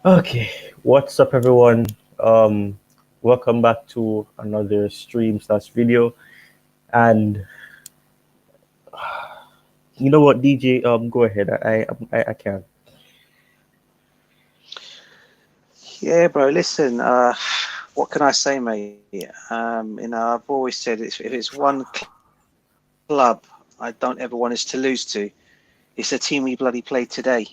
Okay, what's up, everyone? Welcome back to another stream/video. And you know what, DJ? Go ahead. I can. Yeah, bro. Listen, what can I say, mate? I've always said if it's one club I don't ever want us to lose to, it's the team we bloody played today.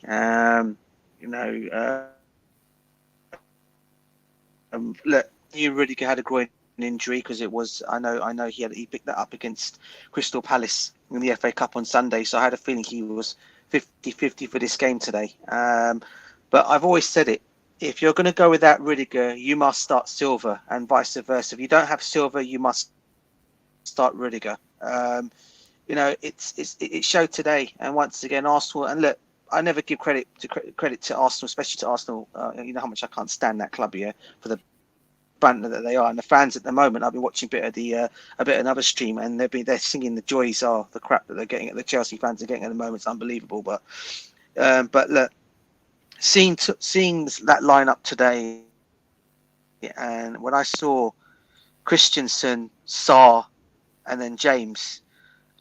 Look, you really had a groin injury because it was. I know he picked that up against Crystal Palace in the FA Cup on Sunday. So I had a feeling he was 50-50 for this game today. But I've always said it. If you're going to go without Rudiger, you must start Silva, and vice versa. If you don't have Silva, you must start Rudiger. It showed today, and once again, Arsenal. And look, I never give credit to Arsenal, especially to Arsenal. You know how much I can't stand that club here for the banter that they are, and the fans at the moment. I've been watching a bit of another stream, and they're singing the joys of the crap that they're getting. The Chelsea fans are getting at the moment. It's unbelievable. But look, seeing that lineup today, and when I saw Christensen, Sarr, and then James.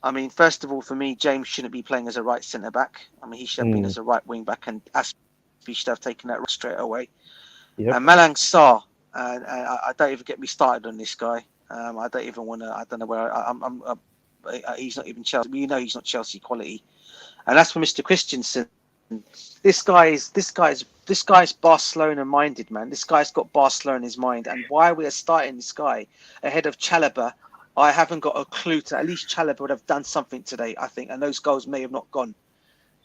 I mean, first of all, for me, James shouldn't be playing as a right centre back. I mean, he should have been as a right wing back, and Aspie should have taken that straight away. Yep. And Malang Sarr, and I don't even get me started on this guy. I don't even want to. I don't know where he's not even Chelsea. You know, he's not Chelsea quality. And that's for Mr. Christensen. This guy's Barcelona minded, man. This guy's got Barcelona in his mind, and why we are starting this guy ahead of Chalobah, I haven't got a clue. At least Chalobah would have done something today, I think, and those goals may have not gone.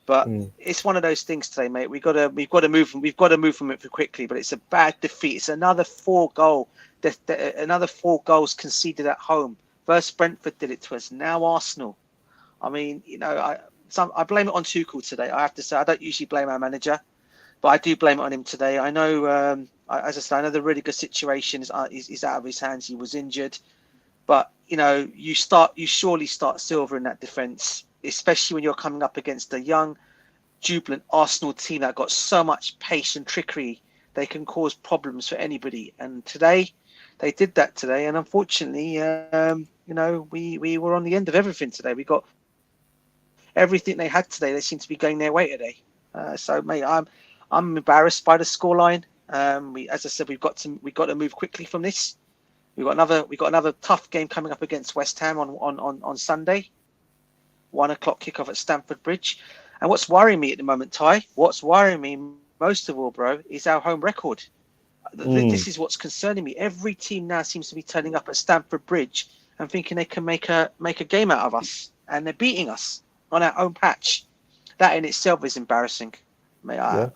But it's one of those things today, mate. We've got to move from it quickly. But it's a bad defeat. It's another 4 goals conceded at home. First Brentford did it to us. Now Arsenal. I mean, I blame it on Tuchel today. I have to say, I don't usually blame our manager, but I do blame it on him today. I know, as I say, I know the really good situation is out of his hands. He was injured, but you surely start Silva in that defence, especially when you're coming up against a young, jubilant Arsenal team that got so much pace and trickery. They can cause problems for anybody, and today they did that today. And unfortunately, we were on the end of everything today. We got everything they had today. They seem to be going their way today. So, mate, I'm embarrassed by the scoreline. As I said, we've got to move quickly from this. We got another tough game coming up against West Ham on Sunday. 1 o'clock kickoff at Stamford Bridge. And what's worrying me at the moment, Ty, what's worrying me most of all, bro, is our home record. This is what's concerning me. Every team now seems to be turning up at Stamford Bridge and thinking they can make a game out of us, and they're beating us on our own patch. That in itself is embarrassing. Mate, Yeah.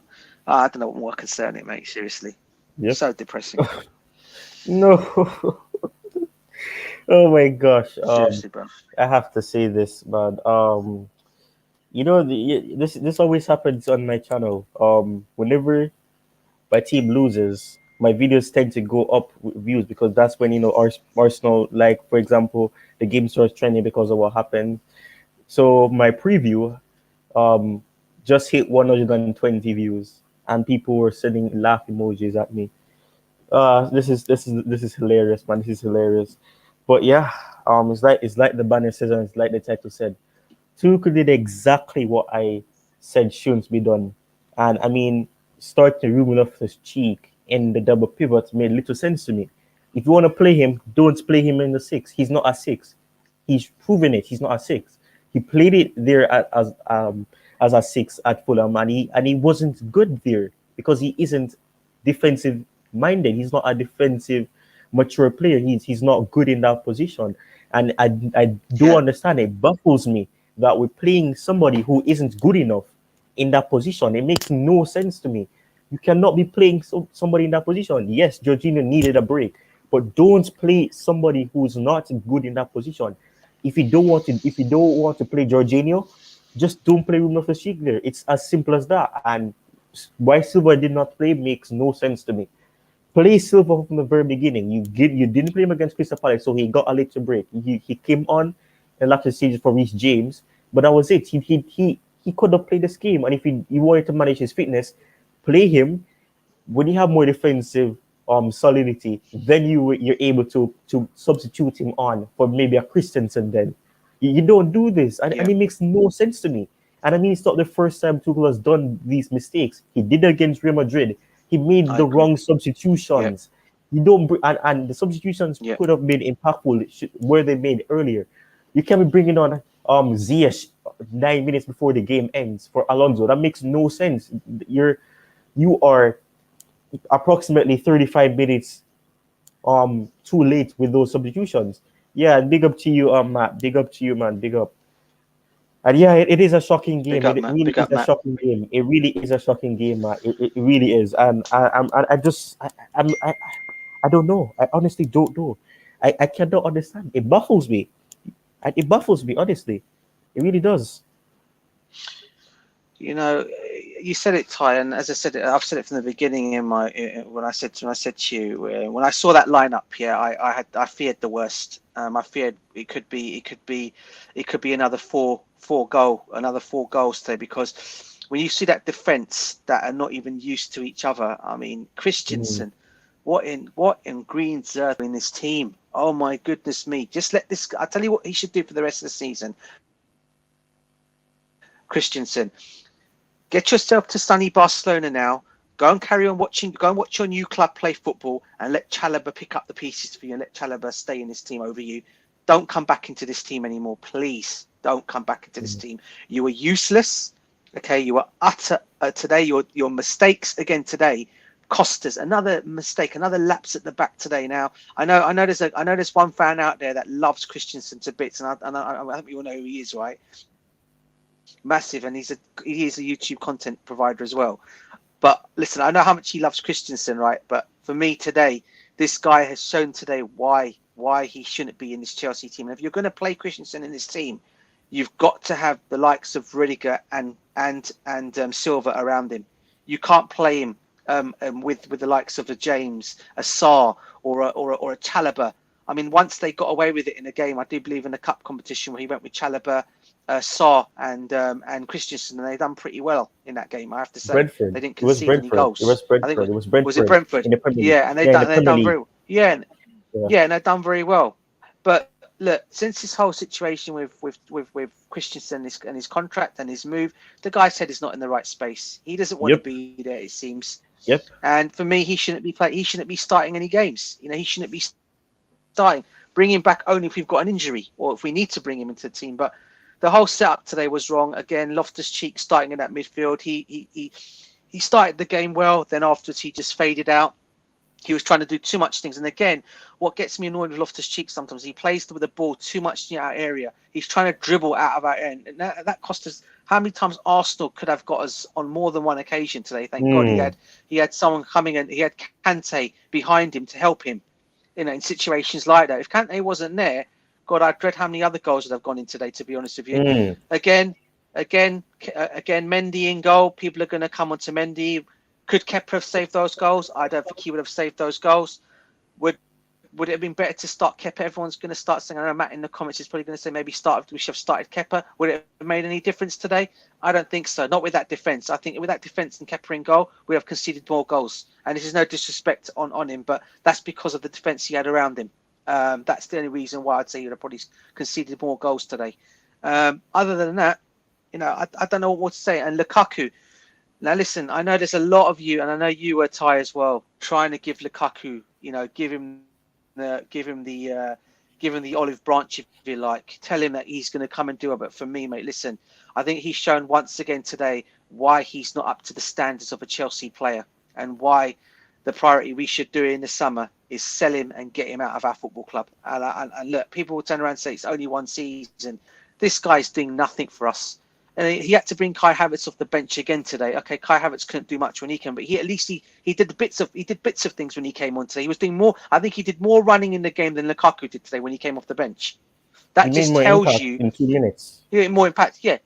I don't know what more can concern it, mate. Seriously, Yep. so depressing. No. Oh my gosh. Seriously, bro. I have to say this, man. This always happens on my channel. Whenever my team loses, my videos tend to go up with views because that's when Arsenal, like for example, the game starts trending because of what happened. So my preview um just hit 120 views, and people were sending laugh emojis at me. This is hilarious, man. This is hilarious. But yeah, it's like the banner says, and it's like the title said. Tuchel did exactly what I said shouldn't be done. And I mean, starting Ruben off his cheek in the double pivot made little sense to me. If you want to play him, don't play him in the six. He's not a six. He's proven it. He's not a six. He played it there as a six at Fulham, and he wasn't good there because he isn't defensive minded. He's not a defensive mature player. He's not good in that position. And I do Yeah, understand, it baffles me that we're playing somebody who isn't good enough in that position. It makes no sense to me. You cannot be playing somebody in that position. Yes, Jorginho needed a break, but don't play somebody who's not good in that position. If you don't want to play Jorginho, just don't play Ruben Loftus-Cheek there. It's as simple as that. And why Silva did not play makes no sense to me. Play Silva from the very beginning. You didn't play him against Crystal Palace, so he got a little break. He came on and left the stage for Reece James, but that was it. He could have played this game, and if he wanted to manage his fitness, play him when you have more defensive solidity. Then you're able to substitute him on for maybe a Christensen. Then you don't do this, and yeah, it makes no sense to me. And I mean, it's not the first time Tuchel has done these mistakes. He did it against Real Madrid. He made I the agree. wrong Yeah, substitutions. You don't, and the substitutions yeah, could have been impactful were they made earlier. You can't be bringing on Ziyech 9 minutes before the game ends for Alonso. That makes no sense. You are approximately 35 minutes too late with those substitutions. Yeah, big up to you, Matt. Big up to you, man. Big up. And yeah, it is a shocking big game. up, It man. really Big is up, a Matt. shocking game. It really is a shocking game, Matt. It really is. And I don't know. I honestly don't know. I cannot understand. It baffles me. It baffles me, honestly. It really does. You know, you said it, Ty, and as I said, I've said it from the beginning in my when I said to you when I saw that lineup. Yeah, I feared the worst. I feared it could be another four goals today, because when you see that defense that are not even used to each other. I mean, Mm, Christensen, what in green's earth in this team? Oh my goodness me! Just let this. I tell you what he should do for the rest of the season. Christensen, get yourself to sunny Barcelona now. Go and carry on watching. Go and watch your new club play football, and let Chalobah pick up the pieces for you, and let Chalobah stay in this team over you. Don't come back into this team anymore, please. Don't come back into this mm, team. You were useless. Okay, you were utter today. Your mistakes again today cost us another mistake, another lapse at the back today. Now I know there's one fan out there that loves Christensen to bits, and I think you all know who he is, right? Massive, and he is a YouTube content provider as well. But listen, I know how much he loves Christensen, right? But for me today, this guy has shown today why he shouldn't be in this Chelsea team. And if you're going to play Christensen in this team, you've got to have the likes of Rudiger and Silva around him. You can't play him with the likes of a James, a Sarr, or a Chalobah. I mean, once they got away with it in a game, I do believe in the cup competition where he went with Chalobah, Sarr, and Christensen, and they done pretty well in that game. I have to say, Brentford. they didn't It was concede any Brentford. It goals. was I think Brentford. It was was it Brentford Brentford? in the Premier League. Yeah, and they Yeah, in the done they Premier done League. very yeah, Yeah. yeah, and they've done very well. But look, since this whole situation with Christensen and his contract and his move, the guy's head is not in the right space. He doesn't want to Yep. be there, it seems. Yep. And for me, he shouldn't be starting any games. He shouldn't be starting. Bring him back only if we've got an injury or if we need to bring him into the team. But the whole setup today was wrong. Again, Loftus-Cheek starting in that midfield. He started the game well. Then afterwards, he just faded out. He was trying to do too much things. And again, what gets me annoyed with Loftus-Cheek sometimes, he plays with the ball too much in our area. He's trying to dribble out of our end. And that cost us. How many times Arsenal could have got us on more than one occasion today? Thank God he had someone coming and he had Kante behind him to help him. In situations like that. If Kante wasn't there, God, I dread how many other goals would have gone in today, to be honest with you. Again, Mendy in goal. People are going to come on to Mendy. Could Kepa have saved those goals? I don't think he would have saved those goals. Would it have been better to start Kepa? Everyone's going to start saying, I know Matt in the comments is probably going to say maybe we should have started Kepa. Would it have made any difference today? I don't think so. Not with that defence. I think with that defence and Kepa in goal, we have conceded more goals. And this is no disrespect on him, but that's because of the defence he had around him. That's the only reason why I'd say he would have probably conceded more goals today. Other than that, I don't know what to say. And Lukaku. Now, listen, I know there's a lot of you, and I know you were, Ty, as well, trying to give Lukaku, give him the olive branch, if you like. Tell him that he's going to come and do it. But for me, mate, listen, I think he's shown once again today why he's not up to the standards of a Chelsea player and why the priority we should do in the summer is sell him and get him out of our football club. And look, people will turn around and say it's only one season. This guy's doing nothing for us. And he had to bring Kai Havertz off the bench again today. Okay, Kai Havertz couldn't do much when he came, but he did bits of things when he came on today. He was doing more. I think he did more running in the game than Lukaku did today when he came off the bench. That just tells you in 2 minutes. Yeah, more impact. Yeah.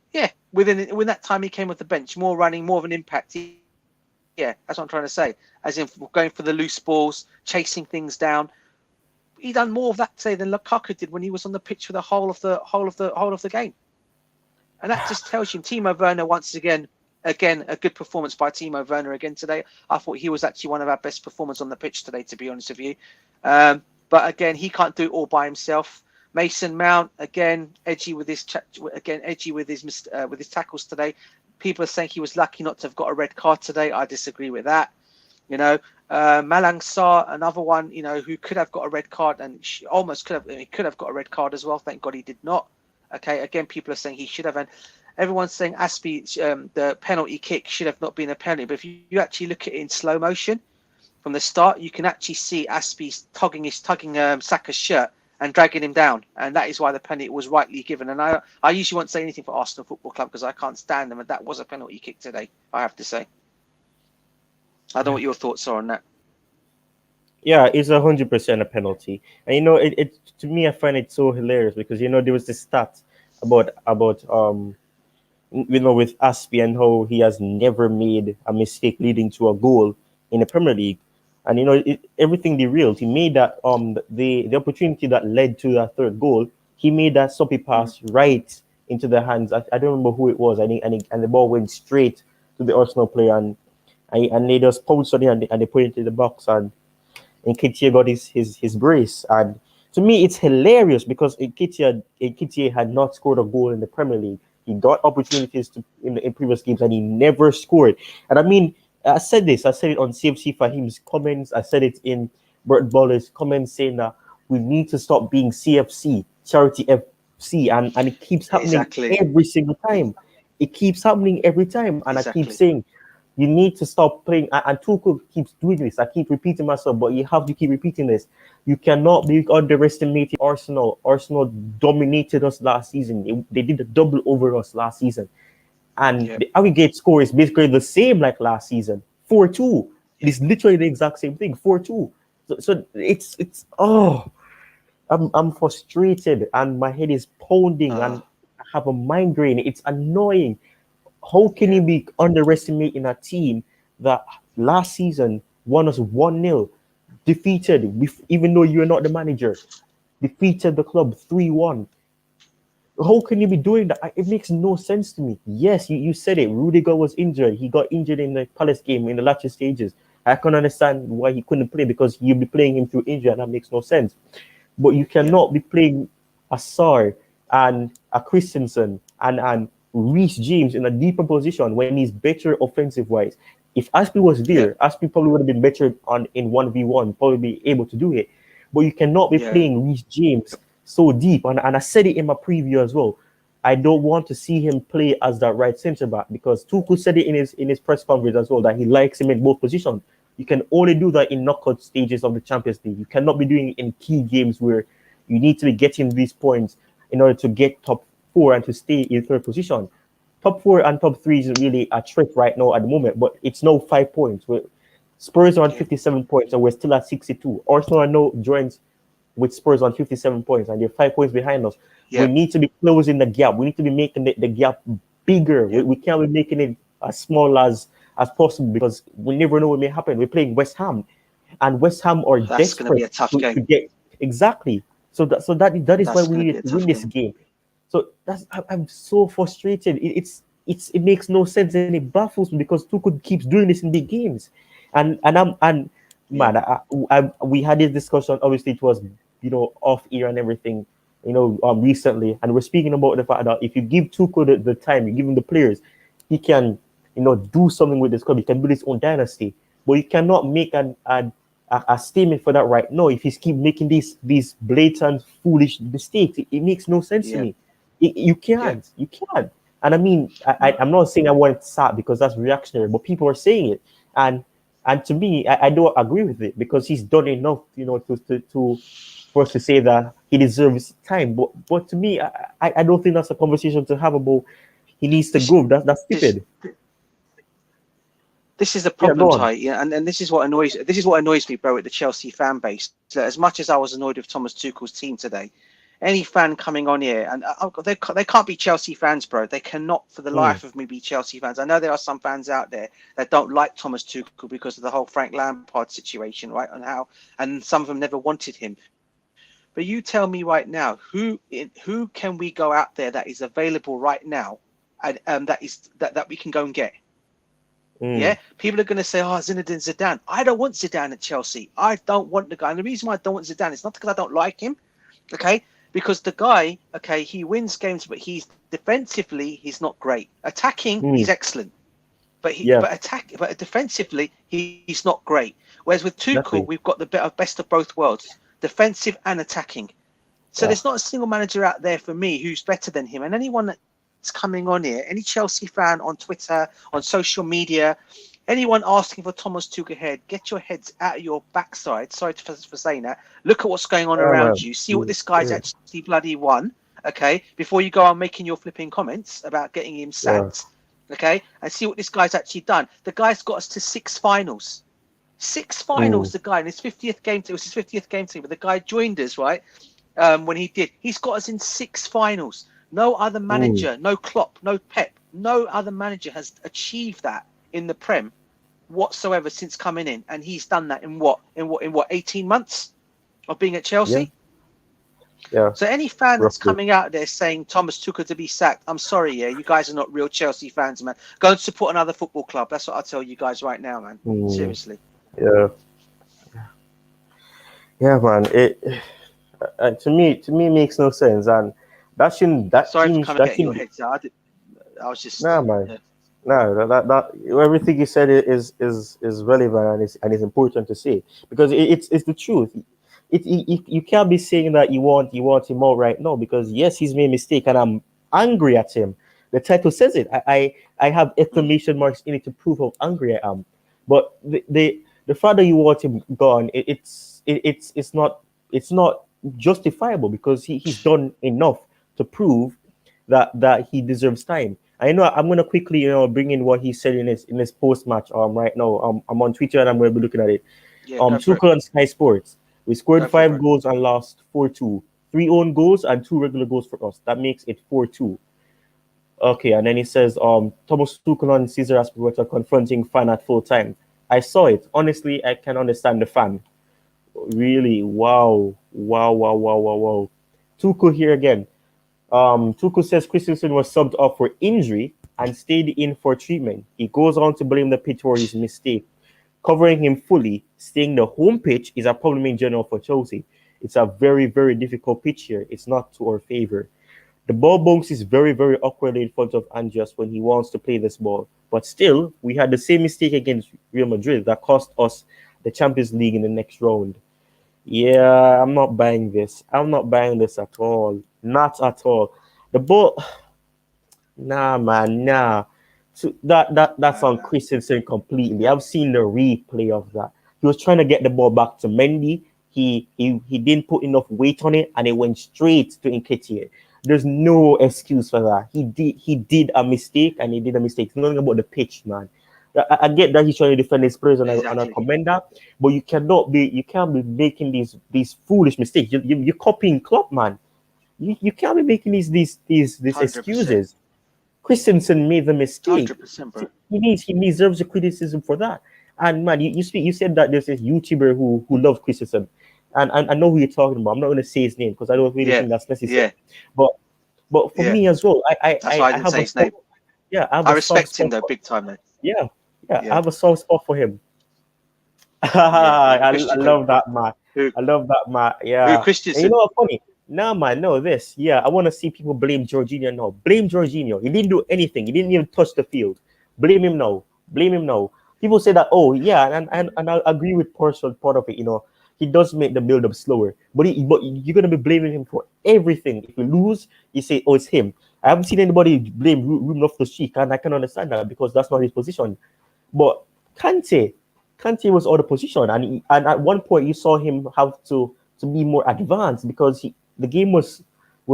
Within that time he came off the bench, more running, more of an impact. Yeah, that's what I'm trying to say. As in going for the loose balls, chasing things down. He done more of that today than Lukaku did when he was on the pitch for the whole of the game. And that just tells you Timo Werner once again, a good performance by Timo Werner again today. I thought he was actually one of our best performers on the pitch today, to be honest with you. But again, he can't do it all by himself. Mason Mount again, edgy with his tackles today. People are saying he was lucky not to have got a red card today. I disagree with that. Malang Sarr, another one, who could have got a red card and almost could have got a red card as well. Thank God he did not. Okay, again, people are saying he should have, and everyone's saying Aspie, the penalty kick should have not been a penalty. But if you actually look at it in slow motion from the start, you can actually see Aspie tugging Saka's shirt and dragging him down, and that is why the penalty was rightly given. And I usually won't say anything for Arsenal Football Club because I can't stand them, and that was a penalty kick today, I have to say. I don't know what your thoughts are on that. Yeah, it's 100% a penalty, and it to me I find it so hilarious because there was this stat about with Aspie and how he has never made a mistake leading to a goal in the Premier League, and everything derailed. He made that the opportunity that led to that third goal. He made that soppy pass right into the hands. I don't remember who it was. And the ball went straight to the Arsenal player, and they just pounced on it and they put it into the box and Nketiah got his brace. And to me, it's hilarious because Nketiah had not scored a goal in the Premier League. He got opportunities in previous games and he never scored. And I mean, I said it on CFC Fahim's comments. I said it in Bert Baller's comments saying that we need to stop being CFC, Charity FC. And it keeps happening every single time. It keeps happening every time. And I keep saying, you need to stop playing. And Tuchel keeps doing this. I keep repeating myself, but you have to keep repeating this. You cannot be underestimating Arsenal. Arsenal dominated us last season. They did a double over us last season. And the aggregate score is basically the same like last season. 4-2. It's literally the exact same thing. 4-2. So it's I'm frustrated and my head is pounding and I have a migraine. It's annoying. How can you be underestimating a team that last season won us 1-0, defeated, even though you're not the manager, defeated the club 3-1? How can you be doing that? It makes no sense to me. Yes, you said it. Rudiger was injured. He got injured in the Palace game in the latter stages. I can understand why he couldn't play because you'll be playing him through injury and that makes no sense. But you cannot be playing a Sarr and a Christensen and Reece James in a deeper position when he's better offensive-wise. If Aspi was Yeah. there, Aspi probably would have been better on in 1v1, probably be able to do it. But you cannot be Yeah. playing Reece James so deep. And I said it in my preview as well. I don't want to see him play as that right centre back because Tuchel said it in his press conference as well that he likes him in both positions. You can only do that in knockout stages of the Champions League. You cannot be doing it in key games where you need to be getting these points in order to get top four and to stay in third position. Top four and top three isn't really a trick right now at the moment, but it's now 5 points. Spurs are on Yeah. 57 points and we're still at 62. Arsenal are now joined with Spurs on 57 points and they're 5 points behind us. We Yeah. need to be closing the gap. We need to be making the gap bigger. Yeah. We can't be making it as small as possible because we never know what may happen. We're playing West Ham, and West Ham are That's going to be desperate a tough to game. get exactly. So that is why That's we going to be needed a to win tough this game. game. So I'm so frustrated. It makes no sense and it baffles me because Tuchel keeps doing this in big games, and Yeah. man, we had this discussion. Obviously, it was off air and everything, recently, and we're speaking about the fact that if you give Tuchel the time, you give him the players, he can do something with this club. He can build his own dynasty, but you cannot make a statement for that right now if he's keep making these blatant foolish mistakes. It makes no sense to Yeah. me. You Yeah. can't. And I mean, I'm not saying I want it sacked because that's reactionary, but people are saying it, and to me, I don't agree with it because he's done enough, to for us to say that he deserves time. But to me, I don't think that's a conversation to have about he needs to This go. That's is stupid. this is the Yeah, problem, go on. Ty. Yeah, and this is what annoys me, bro, with the Chelsea fan base. That as much as I was annoyed with Thomas Tuchel's team today, any fan coming on here and they can't be Chelsea fans, bro. They cannot for the Mm, life of me be Chelsea fans. I know there are some fans out there that don't like Thomas Tuchel because of the whole Frank Lampard situation, right? And some of them never wanted him. But you tell me right now, who can we go out there that is available right now, and that we can go and get? Yeah, mm, people are going to say, "Oh, Zinedine Zidane." I don't want Zidane at Chelsea. I don't want the guy. And the reason why I don't want Zidane is not because I don't like him, okay? Because the guy, okay, he wins games, but he's defensively he's not great. Attacking, he's mm. excellent, but Yeah, defensively he's not great. Whereas with Tuchel, we've exactly. got the best of both worlds, defensive and attacking. So there's Ah, not a single manager out there for me who's better than him. And anyone that's coming on here, any Chelsea fan on Twitter, on social media, anyone asking for Thomas Tuchel head, get your heads out of your backside. Sorry for saying that. Look at what's going on yeah, around man. you. See what Mm, this guy's yeah, actually bloody won. Okay, before you go on making your flipping comments about getting him yeah. sacked. Okay, and see what this guy's actually done. The guy's got us to 6 finals. Six Mm, finals, the guy in his 50th game. It was his 50th game team, but the guy joined us, right? When he did. He's got us in 6 finals. No other mm. manager, no Klopp, no Pep, no other manager has achieved that in the Prem whatsoever since coming in, and he's done that in what 18 months of being at Yeah, Chelsea. yeah. So any fan that's Roughly. coming out there saying Thomas Tuchel to be sacked, I'm sorry, yeah, you guys are not real Chelsea fans, man. Go and support another football club. That's what I tell you guys right now, man. Mm, Seriously. yeah, yeah, man. It to me makes no sense, and that Sorry for team coming that getting your team. heads out. I was Nah, just man. yeah. No, everything you said is relevant and is important to say because it's the truth. You can't be saying that you want him out right now because yes, he's made a mistake and I'm angry at him. The title says it. I have Mm, exclamation marks in it to prove how angry I am. But the fact that you want him gone, it's not justifiable because he's done enough to prove that he deserves time. I know I'm gonna quickly bring in what he said in his post match right now. I'm on Twitter and I'm gonna be looking at it. yeah, go for it. Tuchel on Sky Sports. We scored Go for it, five bro. goals and lost 4-2. Three own goals and two regular goals for us. That makes it 4-2. Okay, and then he says Thomas Tuchel on Caesar Aspilicueta confronting fan at full time. I saw it. Honestly, I can understand the fan. Really, wow, wow, wow, wow, wow, wow. Tuchel here again. Tuchel says Christensen was subbed off for injury and stayed in for treatment. He goes on to blame the pitch for his mistake. Covering him fully, staying the home pitch is a problem in general for Chelsea. It's a very, very difficult pitch here. It's not to our favor. The ball bounces very, very awkwardly in front of Andreas when he wants to play this ball. But still, we had the same mistake against Real Madrid that cost us the Champions League in the next round. Yeah, I'm not buying this. I'm not buying this at all. Not at all. The ball, nah, man, nah. So that's on Uh, Christensen completely. I've seen the replay of that. He was trying to get the ball back to Mendy. He didn't put enough weight on it, and it went straight to Nketiah. There's no excuse for that. He did a mistake, and he did a mistake. It's nothing about the pitch, man. I get that he's trying to defend his players, and I exactly. commend that. But you can't be making these foolish mistakes. You're copying Klopp, man. You can't be making these 100%. excuses. Christensen made the mistake. 100%, bro. He deserves the criticism for that. And man, you said that there's this YouTuber who loves Christensen, and I know who you're talking about. I'm not going to say his name because I don't really Yeah. think that's necessary. Yeah. But for Yeah. me as well, That's why I I didn't have say a his name. yeah, I have I a soft respect him spot though, for big time though. yeah, I Yeah. have a soft spot for him. Yeah. I Christian. love that, man. Who? I love that, man. Who? Yeah. And you Christensen. know what funny? Nah, man, no, this. Yeah, I want to see people blame Jorginho now. Blame Jorginho. He didn't do anything. He didn't even touch the field. Blame him now. Blame him now. People say that, oh, yeah, and I agree with partial part of it, He does make the build up slower. But you're going to be blaming him for everything. If you lose, you say, oh, it's him. I haven't seen anybody blame Ruben Loftus-Cheek, and I can understand that because that's not his position. But Kante, Kante was out of position, and at one point you saw him have to be more advanced because the game was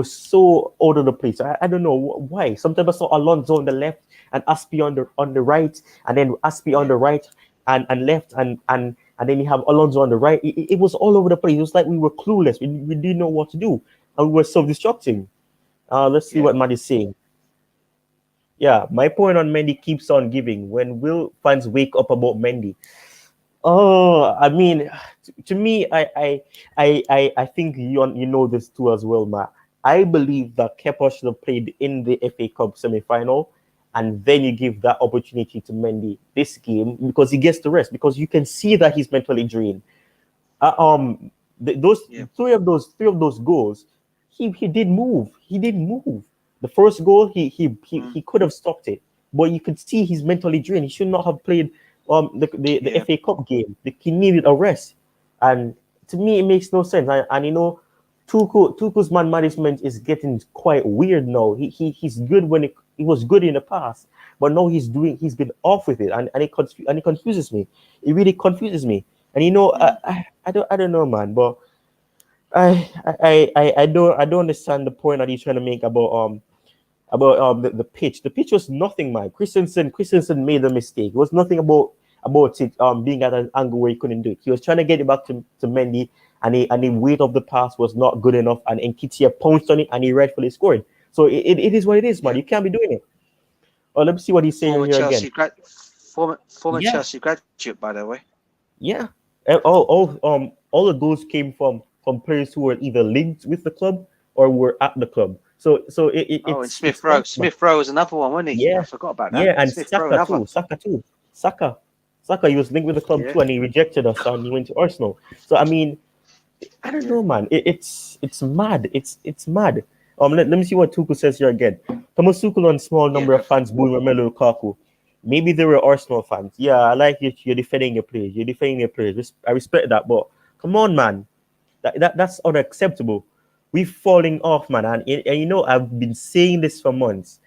so out of the place. I don't know why. Sometimes I saw Alonso on the left and Aspi on the right, and then Aspi on Yeah. the right and left, and then you have Alonso on the right. It was all over the place. It was like we were clueless. We didn't know what to do, and we were self-destructing. Let's see Yeah. what Matt is saying. Yeah, my point on Mendy keeps on giving. When will fans wake up about Mendy? Oh, I mean, to me, I think you know this too as well, Matt. I believe that Kepa should have played in the FA Cup semi-final, and then you give that opportunity to Mendy this game because he gets the rest. Because you can see that he's mentally drained. Uh, um, those Yeah. three of those goals, he did move. He did move. The first goal, he Mm. could have stopped it, but you could see he's mentally drained. He should not have played the Yeah. FA Cup game. He needed a rest, and to me, it makes no sense. And Tuchel's man management is getting quite weird now. He's good when he was good in the past, but now he's been off with it, and it confuses me. It really confuses me. And Mm. I don't know, man, but I don't understand the point that he's trying to make about the pitch. The pitch was nothing, man. Christensen made a mistake. It was nothing about it being at an angle where he couldn't do it. He was trying to get it back to Mendy, and the weight of the pass was not good enough, and Nketiah pounced on it, and he rightfully scored. So it is what it is, man. Yeah. You can't be doing it. Oh, let me see what he's saying Former here again. Chelsea grad. Former Yeah, Chelsea graduate, by the way. yeah. All the goals came from players who were either linked with the club or were at the club. So Oh, and it's Smith Rowe. nice, man. Smith Rowe was another one, wasn't he? I Yeah, forgot about that. yeah, and Smith Rowe, another. Saka. He was linked with the club Yeah. too, and he rejected us, and he went to Arsenal. So I mean, I don't Yeah. know, man. It's mad. It's mad. Let me see what Tuchel says here again. Thomas Tuchel and small Yeah. number Go of for it. fans booing Romelu Lukaku. Maybe they were Arsenal fans. Yeah, I like it. You're defending your players. You're defending your players. I respect that, but come on, man. That's unacceptable. We're falling off, man. And I've been saying this for months.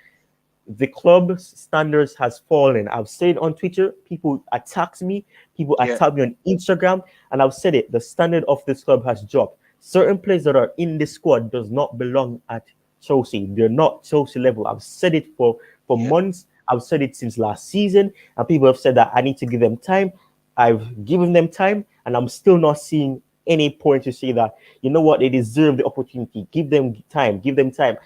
The club standards has fallen. I've said on Twitter, people attack me, people Yeah. attack me on Instagram, and I've said it. The standard of this club has dropped. Certain players that are in this squad does not belong at Chelsea. They're not Chelsea level. I've said it for Yeah. months. I've said it since last season, and people have said that I need to give them time. I've given them time, and I'm still not seeing any point to say that you know what they deserve the opportunity. Give them time. Give them time.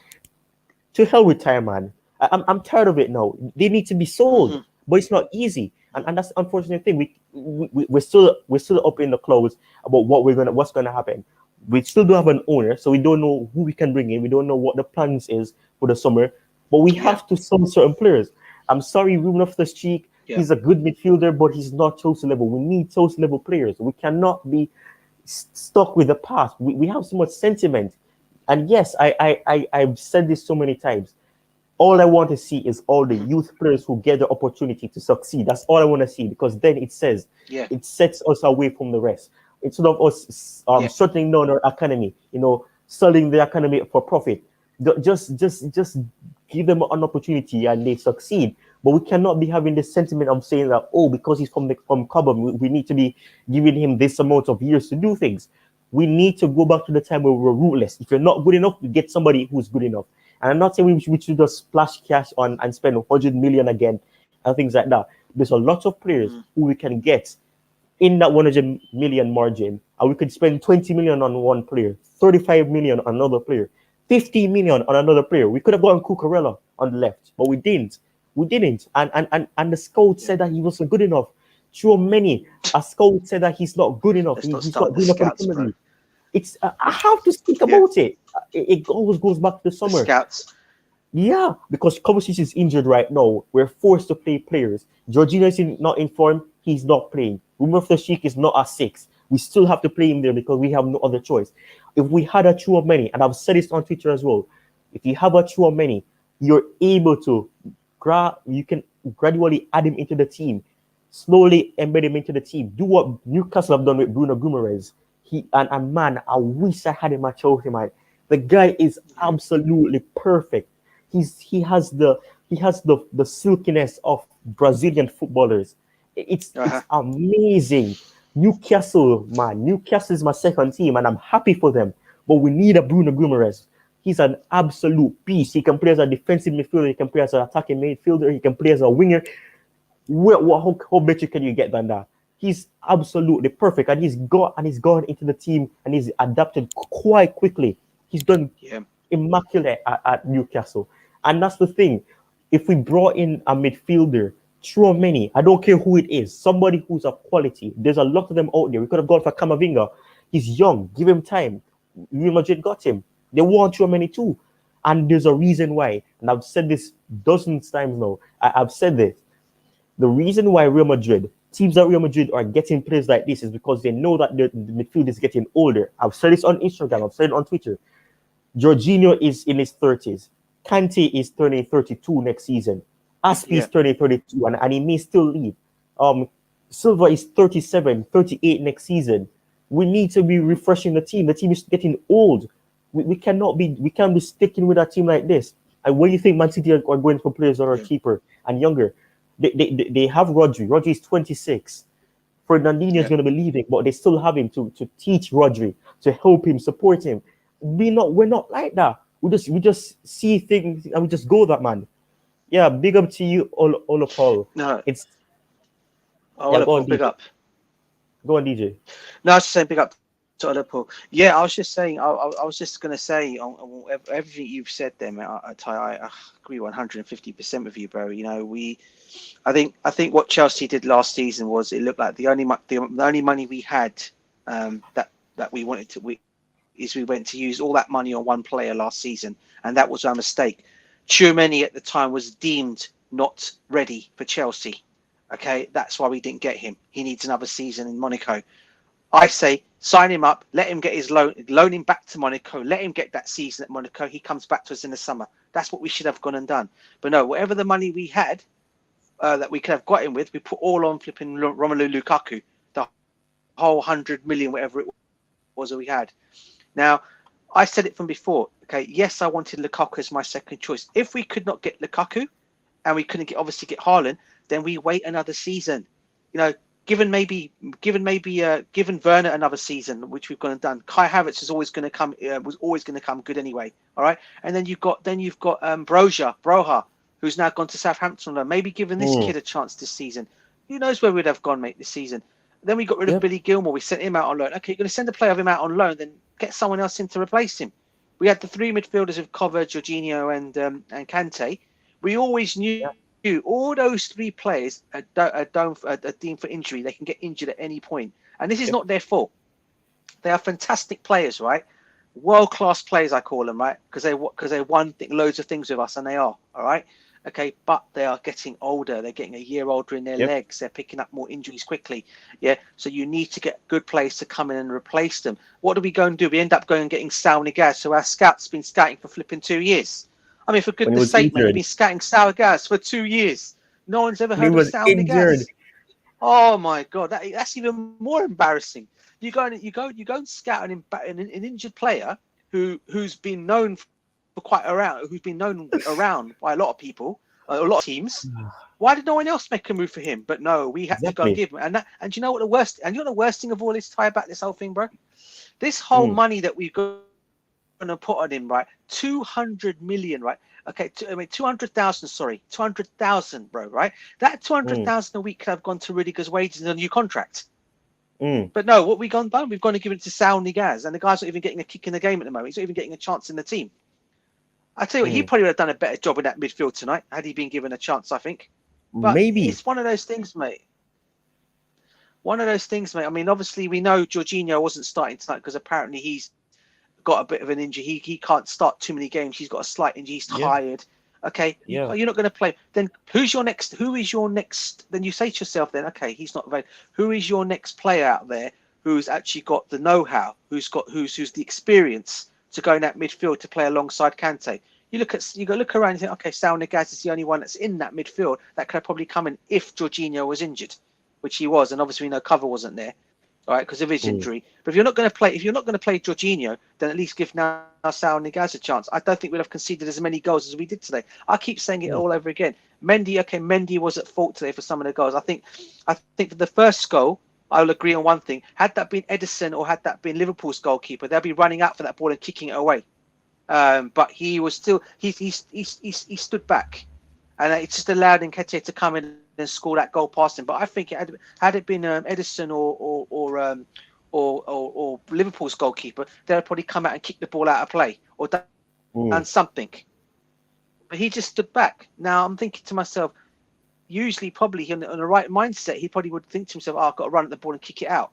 To hell with time, man. I'm tired of it now. They need to be sold, Hmm. but it's not easy, and that's the unfortunate thing. We're still up in the clouds about what's gonna happen. We still don't have an owner, so we don't know who we can bring in. We don't know what the plans is for the summer, but we Yeah. have to sell certain players. I'm sorry, Ruben Loftus-Cheek. Yeah. He's a good midfielder, but he's not Chelsea level. We need Chelsea level players. We cannot be stuck with the past. We have so much sentiment. And yes, I've said this so many times. All I want to see is all the Mhm. youth players who get the opportunity to succeed. That's all I want to see, because then Yeah, it sets us away from the rest. Instead of us yeah, shutting down our academy, selling the academy for profit. Just give them an opportunity and they succeed. But we cannot be having this sentiment of saying that, oh, because he's from Cobham, we need to be giving him this amount of years to do things. We need to go back to the time where we were ruthless. If you're not good enough, you get somebody who's good enough. And I'm not saying we should just splash cash on and spend 100 million again and things like that. There's a lot of players mm, who we can get in that 100 million margin, and we could spend 20 million on one player, 35 million on another player, 50 million on another player. We could have gotten Cucurella on the left, but we didn't. We didn't. And the scout yeah. said that he wasn't good enough. Too many. A scout said that he's not good enough. Let's not He's start not the good enough for the scouts, Premier bro. League. I have to speak Yeah, about it. It always goes back to the the summer. scouts. Yeah, because Kovacic is injured right now. We're forced to play players. Jorginho is not in form. He's not playing. Umar Sheikh is not a six. We still have to play him there because we have no other choice. If we had a true of many, and I've said this on Twitter as well, if you have a true of many, you're able to you can gradually add him into the team, slowly embed him into the team. Do what Newcastle have done with Bruno Guimaraes. And man, I wish I had him at Chelsea, man. The guy is Yeah. absolutely perfect. He has the silkiness of Brazilian footballers. It's Uh-huh. amazing. Newcastle, man. Newcastle is my second team, and I'm happy for them. But we need a Bruno Guimaraes. He's an absolute beast. He can play as a defensive midfielder. He can play as an attacking midfielder. He can play as a winger. How better can you get than that? He's absolutely perfect, and he's gone into the team, and he's adapted quite quickly. He's done Yeah. immaculate at Newcastle. And that's the thing. If we brought in a midfielder, throw many, I don't care who it is, somebody who's of quality. There's a lot of them out there. We could have gone for Camavinga. He's young. Give him time. Real Madrid got him. They want throw many too. And there's a reason why. And I've said this dozens times now. I've said this. The reason why teams at Real Madrid are getting players like this is because they know that the midfield is getting older. I've said this on Instagram. I've said it on Twitter. Jorginho is in his 30s. Kante is turning 32 next season. Aspi is Yeah. turning 32, and he may still leave. Um, Silva is 37, 38 next season. We need to be Mhm. refreshing the team. The team is getting old. We can't be sticking with a team like this. And when you think Man City are going for players that are Yeah. cheaper and younger, they have Rodri. Rodri is 26. Fernandinho is Yeah. going to be leaving, but they still have him to teach Rodri, to help him, support him. We're not like that. We just see things and we just go that, man. Yeah, big up to you, all Paul. No. It's Oh, Yeah, go Liverpool, on, big DJ. up. Go on, DJ. No, I was just saying big up to Liverpool. Yeah, I was just saying. I was just going to say on everything you've said there, mate. Ty, I agree 150% with you, bro. You know, I think what Chelsea did last season was it looked like the only money we had that we wanted to we went to use all that money on one player last season, and that was our mistake. Tchouameni at the time was deemed not ready for Chelsea. Okay, that's why we didn't get him. He needs another season in Monaco. I say sign him up, let him get his loan him back to Monaco, let him get that season at Monaco. He comes back to us in the summer. That's what we should have gone and done. But no, whatever the money we had that we could have got him with, we put all on flipping Romelu Lukaku, the whole 100 million, whatever it was that we had. Now, I said it from before. Okay, yes, I wanted Lukaku as my second choice. If we could not get Lukaku and we couldn't obviously get Haaland, then we wait another season. You know, given Werner another season, which we've gone and done. Kai Havertz is always going to come. Was always going to come good anyway. All right, and then you've got Broja, who's now gone to Southampton. Maybe giving this Mm. kid a chance this season. Who knows where we'd have gone, mate, this season? Then we got rid of Yep. Billy Gilmore. We sent him out on loan. Okay, you're going to send a player of him out on loan, then get someone else in to replace him. We had the three midfielders of Cover, Jorginho, and Kante. We always knew Yep. all those three players are deemed for injury. They can get injured at any point, and this is Yep. not their fault. They are fantastic players, right? World class players, I call them, right? Because they won loads of things with us, and they are all right. Okay, but they are getting older. They're getting a year older in their Yep. legs. They're picking up more injuries quickly. Yeah, so you need to get good players to come in and replace them. What do we go and do? We end up going and getting Saul Niguez, so our scout's been scouting for flipping 2 years. I mean, for When he goodness was sake, man, you've injured. been scouting Saul Niguez for 2 years. No one's ever When he heard of was Saul injured. Niguez. Oh my God, that's even more embarrassing. You go and scout an injured player who's been known for quite around, who's been known around by a lot of people, a lot of teams. Why did no one else make a move for him? But no, we had to go and Exactly. give him. And you know what the worst? And you know the worst thing of all is, tie back this whole thing, bro. This whole Mm, money that we've got to put on him, right? 200 million, right? Okay, 200,000. Sorry, 200,000, bro. Right? That mm, 200,000 a week could have gone to Rudiger's wages in a new contract. mm, But no, what we gone done? We've gone to give it to Saul Niguez, and the guy's not even getting a kick in the game at the moment. He's not even getting a chance in the team. I tell you what, he mm. probably would have done a better job in that midfield tonight had he been given a chance, I think. But Maybe. it's one of those things, mate. One of those things, mate. I mean, obviously we know Jorginho wasn't starting tonight because apparently he's got a bit of an injury. He can't start too many games. He's got a slight injury. He's Yeah. tired. Okay, Yeah. you're not going to play. Then who's your next? Who is your next? Then you say to yourself, then okay, he's not available. Who is your next player out there who's actually got the know-how, who's the experience to go in that midfield to play alongside Kante? You go look around and think, okay, Saul Niguez is the only one that's in that midfield that could have probably come in if Jorginho was injured, which he was, and obviously we know cover wasn't there, all right, because of his Mm, injury. But if you're not going to play Jorginho, then at least give now Saul Niguez a chance. I don't think we'd have conceded as many goals as we did today. I keep saying it mm, all over again. Mendy was at fault today for some of the goals. I think for the first goal, I'll agree on one thing. Had that been Edison or had that been Liverpool's goalkeeper, they'll be running out for that ball and kicking it away. But he was still he stood back, and it just allowed Nketiah to come in and score that goal past him. But I think had it been Edison or Liverpool's goalkeeper, they'd probably come out and kick the ball out of play or done mm. something. But he just stood back. Now I'm thinking to myself, usually probably in the right mindset, he probably would think to himself, "Oh, I've got to run at the ball and kick it out."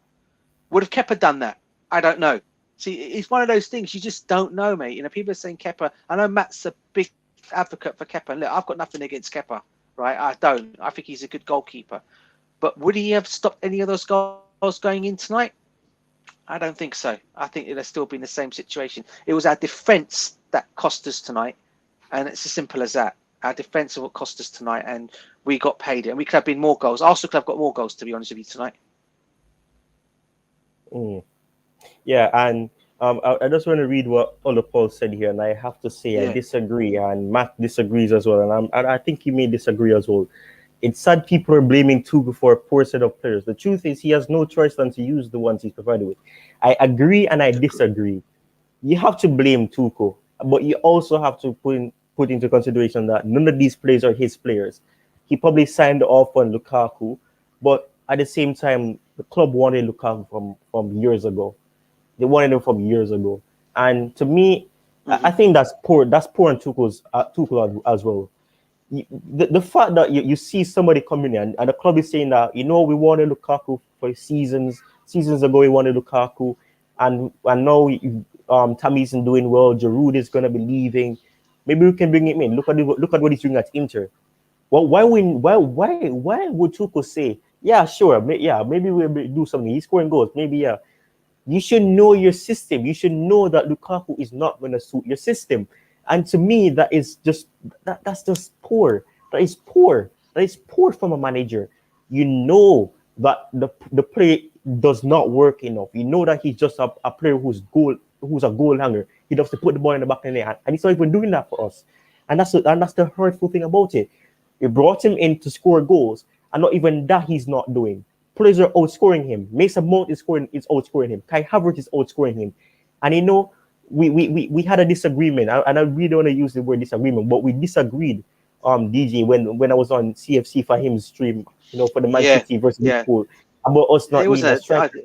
Would have Kepa done that? I don't know. See, it's one of those things you just don't know, mate. You know, people are saying Kepa. I know Matt's a big advocate for Kepa. And look, I've got nothing against Kepa, right? I don't. I think he's a good goalkeeper. But would he have stopped any of those goals going in tonight? I don't think so. I think it'd have still been the same situation. It was our defence that cost us tonight, and it's as simple as that. Our defence is what cost us tonight, and we got paid it. And we could have been more goals. Arsenal could have got more goals, to be honest with you, tonight. Mm. Yeah, and I just want to read what Ola Paul said here, and I have to say I Yeah. disagree, and Matt disagrees as well, and I think he may disagree as well. It's sad people are blaming Tuchel for a poor set of players. The truth is he has no choice than to use the ones he's provided with. I agree and I disagree. You have to blame Tuchel, but you also have to put into consideration that none of these players are his players. He probably signed off on Lukaku, but at the same time, the club wanted Lukaku from years ago. They wanted him from years ago, and to me, I Mm-hmm. think that's poor. That's poor on Tuchel as well. The fact that you see somebody coming in and the club is saying that we wanted Lukaku for seasons ago we wanted Lukaku, and now Tammy isn't doing well. Giroud is gonna be leaving. Maybe we can bring him in. Look at what he's doing at Inter. Well, why would Tuchel say, yeah, sure, yeah, maybe we'll do something. He's scoring goals, maybe, yeah. You should know your system. You should know that Lukaku is not going to suit your system. And to me, that's just poor. That is poor. That is poor from a manager. You know that the play does not work enough. You know that he's just a player who's a goal hanger. He does to put the ball in the back of the net, and he's not even doing that for us. And that's the hurtful thing about it. We brought him in to score goals, and not even that he's not doing. Players are outscoring him. Mason Mount is outscoring him. Kai Havertz is outscoring him. And we had a disagreement, and I really don't want to use the word disagreement, but we disagreed, DJ, when I was on CFC for him stream, for the Man Yeah. City versus Yeah. Liverpool, about us It not was needing a a. striker.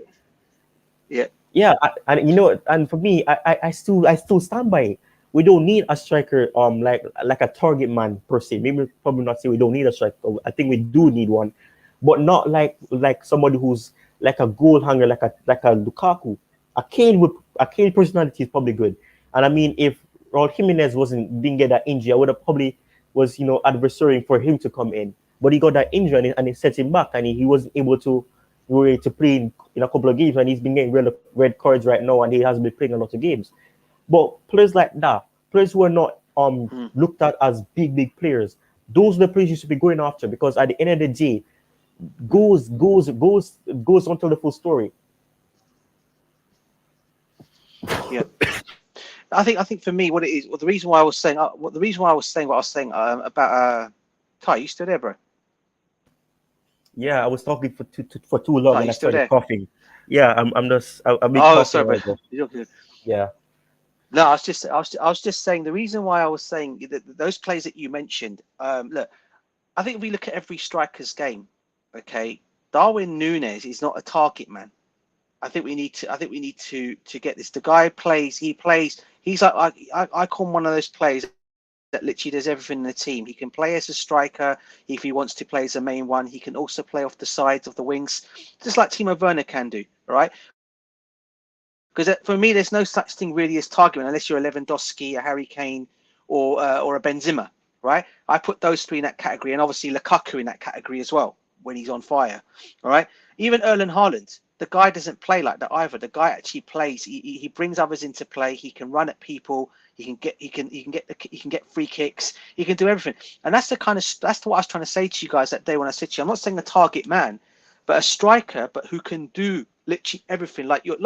Yeah. Yeah, and for me, I still stand by it. We don't need a striker, like a target man per se. Maybe probably not say we don't need a striker. I think we do need one, but not like somebody who's like a goal hanger, like a Lukaku. A Kane personality is probably good, and I mean if Raul Jimenez didn't get that injury, I would have probably was adversarying for him to come in, but he got that injury and it set him back, and he wasn't able to play in a couple of games, and he's been getting red cards right now, and he hasn't been playing a lot of games. But players like that, players who are not looked at as big players, those are the players you should be going after, because at the end of the day, goes on to the full story. Yeah. I think for me, what it is, well, the reason why I was saying, what I was saying about Ty, you still there, bro? Yeah, I was talking for too long Ty, and you I still started there? coughing. Yeah, I've been Oh, coughing sorry, bro. right now. You're good. Yeah. No, I was just saying the reason why I was saying that those players that you mentioned. Look, I think if we look at every striker's game, okay, Darwin Núñez is not a target man. I think we need to get this. The guy plays. He plays. He's like I call him one of those players that literally does everything in the team. He can play as a striker if he wants to play as a main one. He can also play off the sides of the wings, just like Timo Werner can do. All right. Because for me, there's no such thing really as target man unless you're a Lewandowski, a Harry Kane, or a Benzema, right? I put those three in that category, and obviously Lukaku in that category as well when he's on fire. All right, even Erling Haaland, the guy doesn't play like that either. The guy actually plays. He brings others into play. He can run at people. He can get free kicks. He can do everything, and that's what I was trying to say to you guys that day when I said to you, I'm not saying a target man, but a striker, but who can do literally everything, like your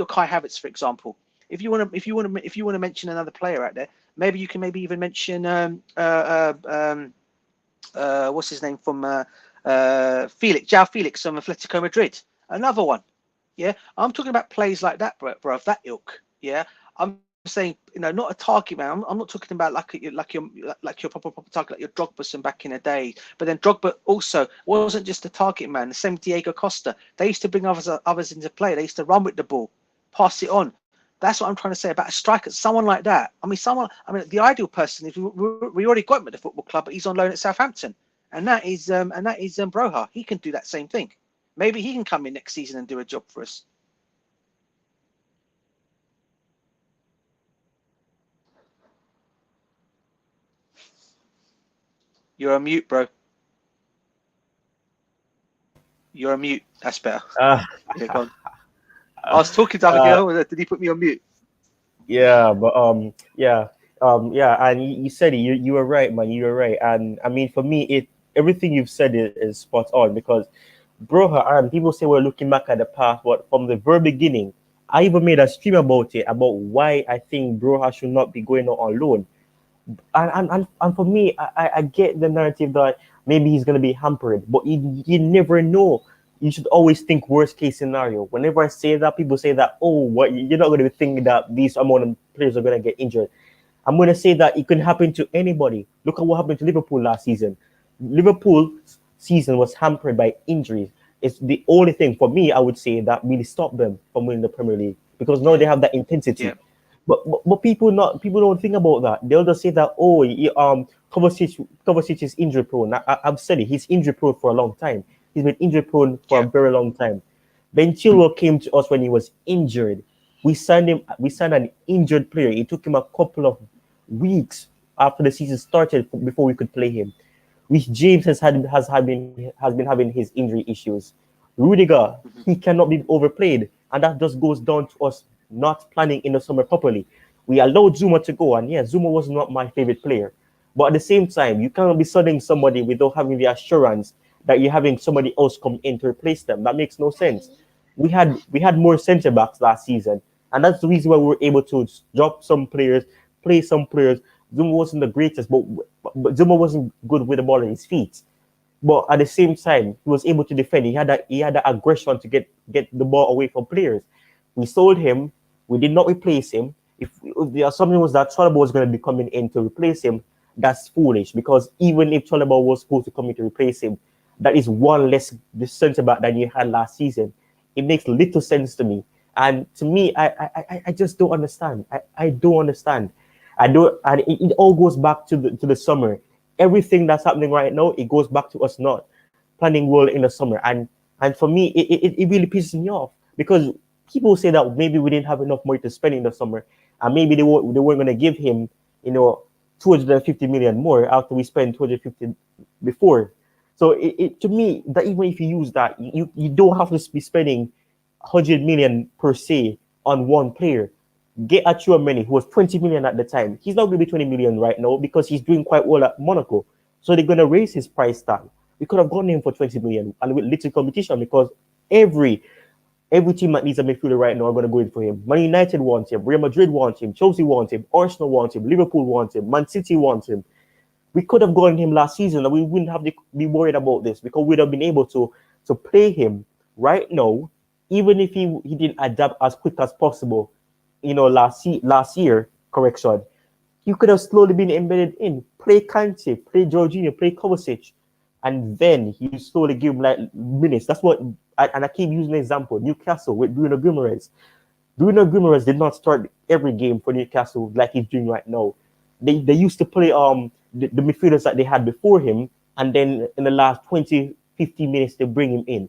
Kai Havertz, for example. If you want to mention another player out there, maybe you can maybe even mention what's his name from João Felix from Atletico Madrid, another one. Yeah, I'm talking about plays like that, bro, of that ilk. Yeah, I'm saying, not a target man. I'm not talking about like your proper target, like your Drogba back in the day. But then Drogba also wasn't just a target man. The same Diego Costa. They used to bring others into play. They used to run with the ball, pass it on. That's what I'm trying to say about a striker, someone like that. The ideal person is we already got him at the football club, but he's on loan at Southampton, and that is Broha. He can do that same thing. Maybe he can come in next season and do a job for us. You're on mute, bro. You're on mute. That's better. Uh, Yeah, go on. I was talking to other girl. Did he put me on mute? yeah, but yeah, and you said it. You were right, man. You were right, and I mean, for me, everything you've said is spot on, because Broha, and people say we're looking back at the past, but from the very beginning, I even made a stream about it, about why I think Broha should not be going out on loan. And for me, I get the narrative that maybe he's going to be hampered, but you never know. You should always think worst case scenario. Whenever I say that, people say that, oh, what, you're not going to be thinking that these amount of players are going to get injured. I'm going to say that it can happen to anybody. Look at what happened to Liverpool last season. Liverpool's season was hampered by injuries. It's the only thing for me, I would say, that really stopped them from winning the Premier League, because now they have that intensity. Yeah. But people don't think about that. They'll just say that, oh, Kovacic is injury prone. I've said it. He's injury prone for a long time. He's been injury prone for a very long time. Ben Chilwell came to us when he was injured. We signed him. We signed an injured player. It took him a couple of weeks after the season started before we could play him. Which James has been having his injury issues. Rudiger, he cannot be overplayed, and that just goes down to us not planning in the summer properly. We allowed Zuma to go, and yeah, Zuma was not my favorite player. But at the same time, you cannot be selling somebody without having the assurance that you're having somebody else come in to replace them. That makes no sense. We had more centre backs last season, and that's the reason why we were able to drop some players, play some players. Zuma wasn't the greatest, but Zuma wasn't good with the ball in his feet. But at the same time, he was able to defend. He had that aggression to get the ball away from players. We sold him. We did not replace him. If the assumption was that Chalobah was going to be coming in to replace him, that's foolish, because even if Chalobah was supposed to come in to replace him, that is one less centre back than you had last season. It makes little sense to me. And to me, I just don't understand. I don't understand. I don't, and it all goes back to the summer. Everything that's happening right now, it goes back to us not planning well in the summer. And for me, it really pisses me off, because people say that maybe we didn't have enough money to spend in the summer, and maybe they weren't going to give him, 250 million more after we spent 250 before. So to me, that even if you use that, you don't have to be spending 100 million per se on one player. Get a Chouameni, who was 20 million at the time. He's not going to be 20 million right now because he's doing quite well at Monaco. So they're going to raise his price tag. We could have gotten him for 20 million and with little competition because every every team that needs a midfielder right now are going to go in for him. Man United wants him, Real Madrid wants him, Chelsea wants him, Arsenal wants him, Liverpool wants him, Man City wants him. We could have gotten him last season and we wouldn't have to be worried about this because we'd have been able to play him right now, even if he didn't adapt as quick as possible, last year, correction. You could have slowly been embedded in. Play Kante, play Jorginho, play Kovacic, and then you slowly give him like minutes. That's what, and I keep using an example. Newcastle with Bruno Guimaraes. Bruno Guimaraes did not start every game for Newcastle like he's doing right now. They used to play the midfielders that they had before him, and then in the last 20, 15 minutes they bring him in.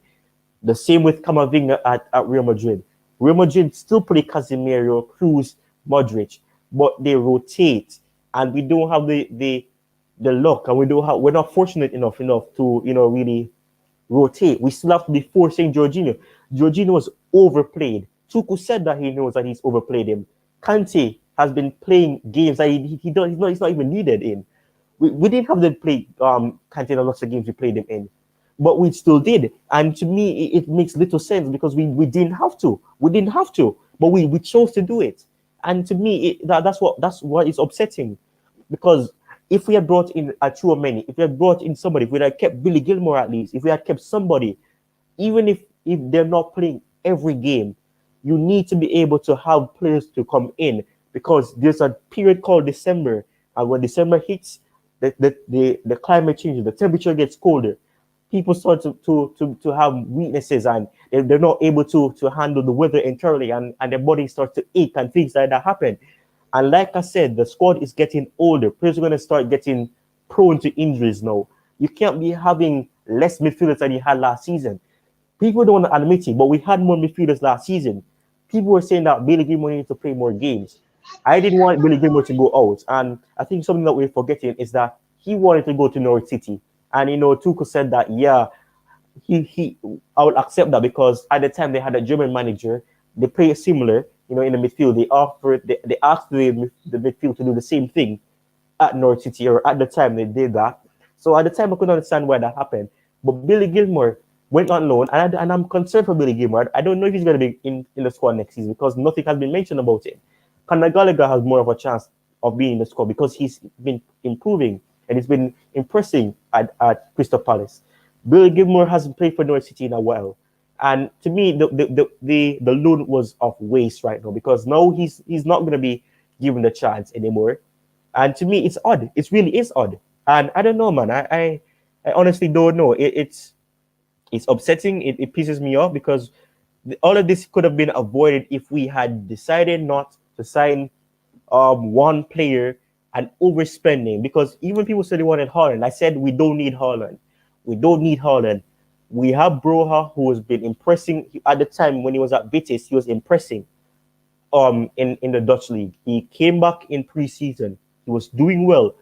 The same with Camavinga at Real Madrid. Real Madrid still play Casemiro, Cruz, Modric, but they rotate, and we don't have the luck, and we're not fortunate enough to really rotate. We still have to be forcing Jorginho. Jorginho was overplayed. Tuchel said that he knows that he's overplayed him. Kante has been playing games that he's not even needed in. We didn't have to play Kante in lots of games we played him in, but we still did. And to me, it makes little sense because we didn't have to. We didn't have to, but we chose to do it. And to me, that's what is upsetting, because if we had brought in a Chouameni, if we had brought in somebody, if we had kept Billy Gilmore at least, if we had kept somebody, even if they're not playing every game, you need to be able to have players to come in, because there's a period called December, and when December hits, the climate changes, the temperature gets colder, people start to have weaknesses, and they're not able to handle the weather entirely, and their body starts to ache and things like that happen. And like I said, the squad is getting older. Players are going to start getting prone to injuries now. You can't be having less midfielders than you had last season. People don't want to admit it, but we had more midfielders last season. People were saying that Billy Gilmore needed to play more games. I didn't want Billy Gilmore to go out. And I think something that we're forgetting is that he wanted to go to Norwich City. And, Tuchel said that, yeah, I would accept that, because at the time they had a German manager. They play similar, in the midfield. They asked the midfield to do the same thing at Norwich City, or at the time they did that. So at the time I couldn't understand why that happened. But Billy Gilmore went on loan, and I'm concerned for Billy Gilmore. I don't know if he's going to be in the squad next season, because nothing has been mentioned about it. Conor Gallagher has more of a chance of being in the squad because he's been improving and he's been impressing at Crystal Palace. Billy Gilmore hasn't played for Norwich City in a while. And to me, the loan was of waste right now, because now he's not going to be given the chance anymore. And to me, it's odd. It really is odd. And I don't know, man. I honestly don't know. It's upsetting. It pisses me off, because all of this could have been avoided if we had decided not to sign one player and overspending. Because even people said they wanted Haaland. I said we don't need Haaland. We don't need Haaland. We have Broha, who has been impressing. At the time when he was at Betis, he was impressing in the Dutch league. He came back in preseason. He was doing well.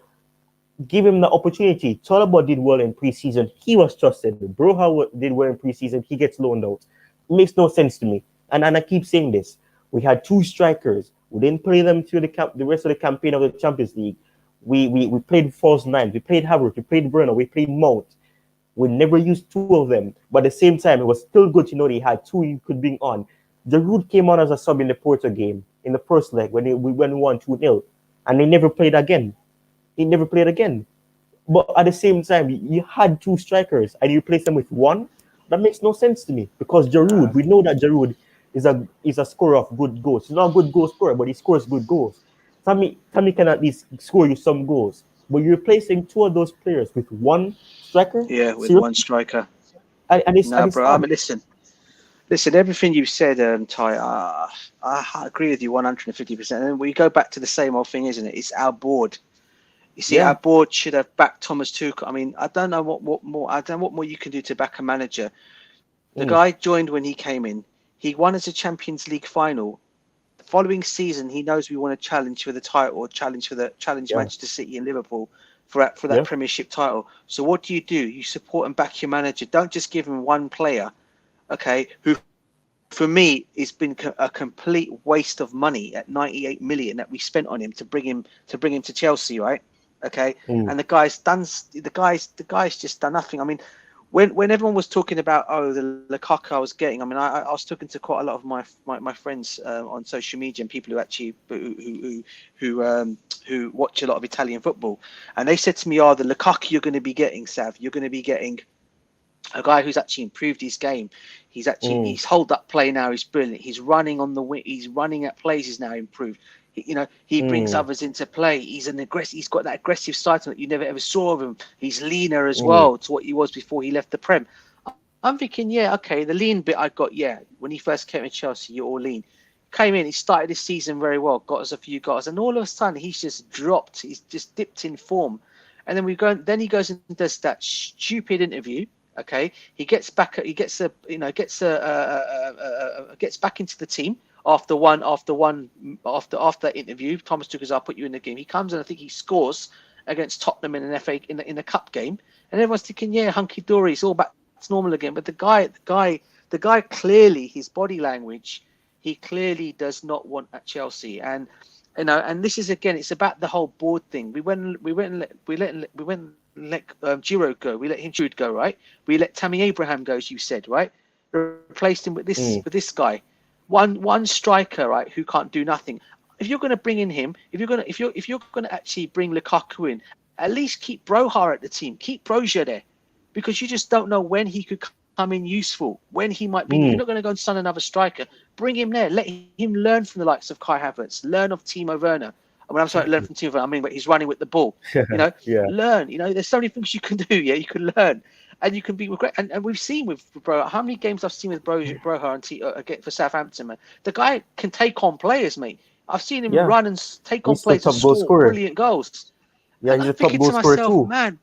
Give him the opportunity. Chalobah did well in preseason. He was trusted. Broha did well in preseason. He gets loaned out. It makes no sense to me. And I keep saying this. We had two strikers. We didn't play them through the rest of the campaign of the Champions League. We played false nines. We played Havertz. We played Bruno. We played Mount. We never used two of them. But at the same time, it was still good to know they had two you could bring on. Giroud came on as a sub in the Porto game, in the first leg, when we won 2-0. And they never played again. He never played again. But at the same time, you had two strikers and you replaced them with one. That makes no sense to me, because Giroud, we know that Giroud is a scorer of good goals. He's not a good goal scorer, but he scores good goals. Tammy can at least score you some goals. But you're replacing two of those players with one striker? Yeah, with Seriously? one striker. And it's Bro. I odd. mean, listen. Everything you said, Ty, I agree with you 150%. And we go back to the same old thing, isn't it? It's our board. You see, our Yeah. board should have backed Thomas Tuchel. I mean, I don't know what more. I don't know what more you can do to back a manager. The Mm. guy joined when he came in. He won as a Champions League final. The following season, he knows we want to challenge for the title, or challenge Yeah. Manchester City and Liverpool for that Yeah. Premiership title. So what do? You support and back your manager. Don't just give him one player, okay, who for me it's been a complete waste of money at 98 million that we spent on him to bring him to Chelsea, right? Okay, Mm. and the guy's just done nothing. I mean, when everyone was talking about the Lukaku I was getting, I mean, I was talking to quite a lot of my friends on social media and people who actually who watch a lot of Italian football, and they said to me, "Oh, the Lukaku you're going to be getting, Sav, you're going to be getting a guy who's actually improved his game. Mm. He's hold up play now. He's brilliant. He's running on the wing. He's running at plays. He's now improved. He brings Mm. others into play. He's an aggressive. He's got that aggressive side that you never ever saw of him. He's leaner as Mm. well to what he was before he left the Prem. I'm thinking, yeah, okay, the lean bit I got, yeah. When he first came in Chelsea, you're all lean. Came in, he started this season very well, got us a few goals, and all of a sudden he's just dropped. He's just dipped in form, and then then he goes and does that stupid interview. Okay, he gets back. He gets a gets back into the team after that interview. Thomas Tuchel, I'll put you in the game. He comes and I think he scores against Tottenham in an FA in the cup game, and everyone's thinking, yeah, hunky dory, it's all back to normal again. But the guy clearly, his body language, he clearly does not want at Chelsea, and and this is again, it's about the whole board thing. We let Giro go. We let him go, right? We let Tammy Abraham go, as you said, right? Replaced him with Mm. this guy, one striker, right, who can't do nothing. If you're going to bring in him, if you're going to actually bring Lukaku in, at least keep Broha at the team, keep Broja there, because you just don't know when he could come in useful, when he might be. If you're Mm. not going to go and sign another striker, bring him there. Let him learn from the likes of Kai Havertz, learn of Timo Werner. And when I'm saying learn from Timo Werner, I mean, but he's running with the ball. Yeah. Learn. There's so many things you can do. Yeah, you can learn, and you can be great. And we've seen with Bro, how many games I've seen with Broha and for Southampton, man. The guy can take on players, mate. I've seen him Yeah. run and take on He's the players and top goal score scorer. brilliant goals. Yeah, And he's I'm a top thinking goal to scorer myself, too. man,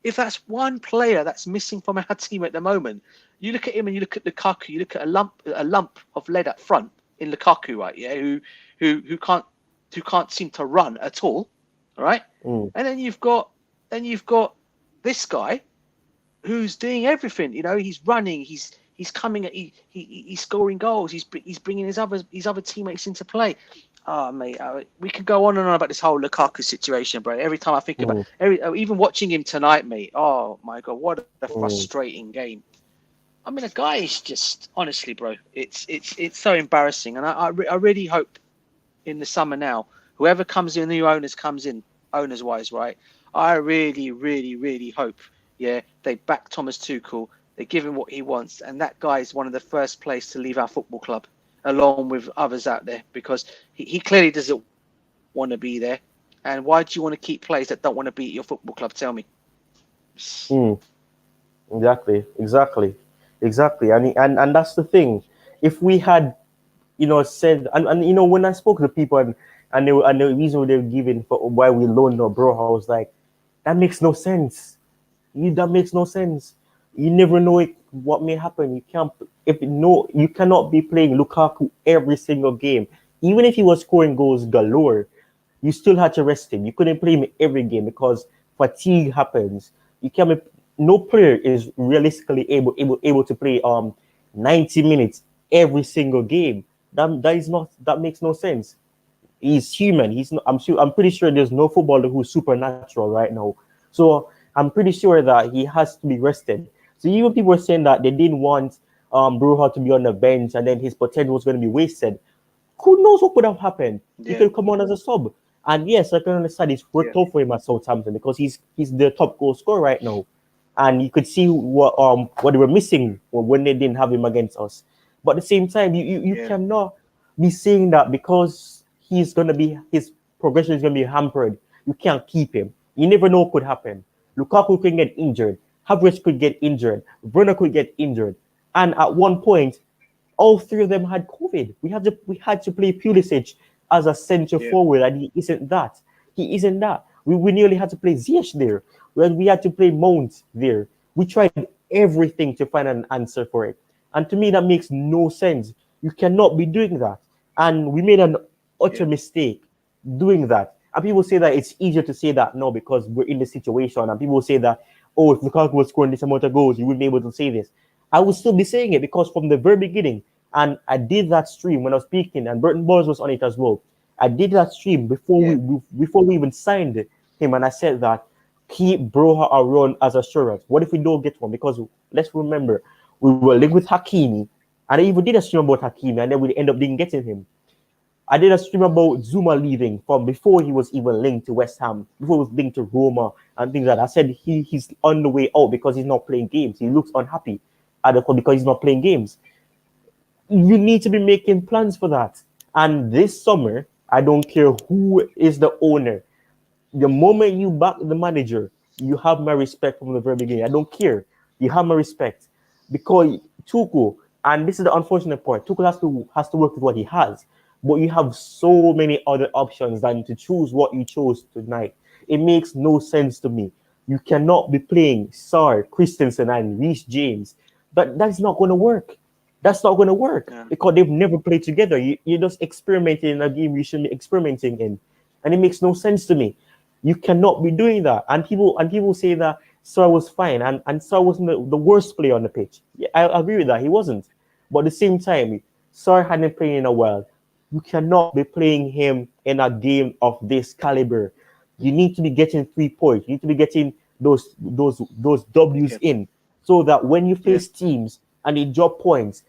if that's one player that's missing from our team at the moment, you look at him and you look at Lukaku, you look at a lump of lead up front in Lukaku, right? Yeah, who can't seem to run at all right? Mm. And then you've got this guy who's doing everything. He's running, he's coming at he's scoring goals, he's bringing his other teammates into play. Oh mate, we could go on and on about this whole Lukaku situation, bro. Every time I think about Mm. even watching him tonight, mate. Oh my god, what a Mm. frustrating game. I mean, the guy is just honestly, bro. It's so embarrassing, and I really hope in the summer now, whoever comes in, new owners comes in, owners wise, right? I really, really, really hope, yeah, they back Thomas Tuchel, they give him what he wants, and that guy is one of the first players to leave our football club, along with others out there, because he clearly doesn't want to be there. And why do you want to keep players that don't want to be at your football club? Tell me. Mm. Exactly. Exactly. Exactly. And that's the thing. If we had, said, and when I spoke to people, and the reason they were giving for why we loaned our bro, I was like, that makes no sense. That makes no sense. You never know what may happen. You cannot be playing Lukaku every single game. Even if he was scoring goals galore, you still had to rest him. You couldn't play him every game because fatigue happens. You can't be, no player is realistically able to play 90 minutes every single game. That makes no sense. He's human. He's not, I'm pretty sure there's no footballer who's supernatural right now. So I'm pretty sure that he has to be rested. So even people were saying that they didn't want Bruja to be on the bench and then his potential was going to be wasted. Who knows what could have happened? He Yeah, could come on as a sub. And yes, I can understand it's yeah, worked out for him at Southampton because he's the top goal scorer right now. And you could see what they were missing when they didn't have him against us. But at the same time, you yeah, cannot be saying that because his progression is gonna be hampered, you can't keep him. You never know what could happen. Lukaku can get injured, Havertz could get injured, Werner could get injured. And at one point, all three of them had COVID. We had to play Pulisic as a centre yeah, forward, and he isn't that. He isn't that. We nearly had to play Ziyech there. When we had to play Mount there. We tried everything to find an answer for it. And to me, that makes no sense. You cannot be doing that. And we made an utter Yeah. mistake doing that. And people say that it's easier to say that now because we're in the situation. And people say that, oh, if Lukaku was scoring this amount of goals, you wouldn't be able to say this. I would still be saying it because from the very beginning, and I did that stream when I was speaking, and Burton Boys was on it as well. I did that stream Yeah. before we even signed him, and I said that keep Broha around as assurance. What if we don't get one? Because let's remember, we were linked with Hakimi, and I even did a stream about Hakimi, and then we end up didn't getting him. I did a stream about Zuma leaving from before he was even linked to West Ham, before he was linked to Roma and things like that. I said he's on the way out because he's not playing games. He looks unhappy at the club because he's not playing games. You need to be making plans for that. And this summer, I don't care who is the owner. The moment you back the manager, you have my respect from the very beginning. I don't care. You have my respect because Tuchel, and this is the unfortunate part. Tuchel has to work with what he has, but you have so many other options than to choose what you chose tonight. It makes no sense to me. You cannot be playing Sar, Christensen, and Reece James. That's not going to work. That's not going to work Yeah. because they've never played together. You're just experimenting in a game you shouldn't be experimenting in, and it makes no sense to me. You cannot be doing that. And people say that Sar was fine, and Sar wasn't the worst player on the pitch. Yeah, I agree with that. He wasn't. But at the same time, Sar hadn't played in a while. You cannot be playing him in a game of this caliber. You need to be getting 3 points. You need to be getting those W's Yeah. in so that when you Yeah. face teams and they drop points,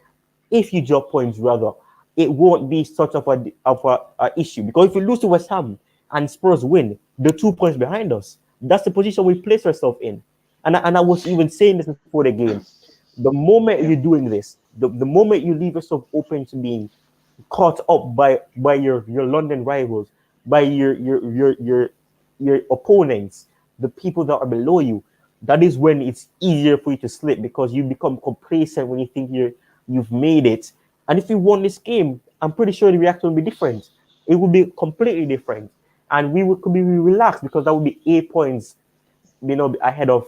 if you drop points rather, it won't be such of a issue. Because if we lose to West Ham and Spurs win, the 2 points behind us. That's the position we place ourselves in. And I was even saying this before the game. The moment you're Yeah. doing this, the moment you leave yourself open to being caught up by your London rivals, by your opponents, the people that are below you, that is when it's easier for you to slip because you become complacent when you think you've made it. And if you won this game, I'm pretty sure the reaction will be different. It will be completely different, and could be relaxed because that would be 8 points, ahead of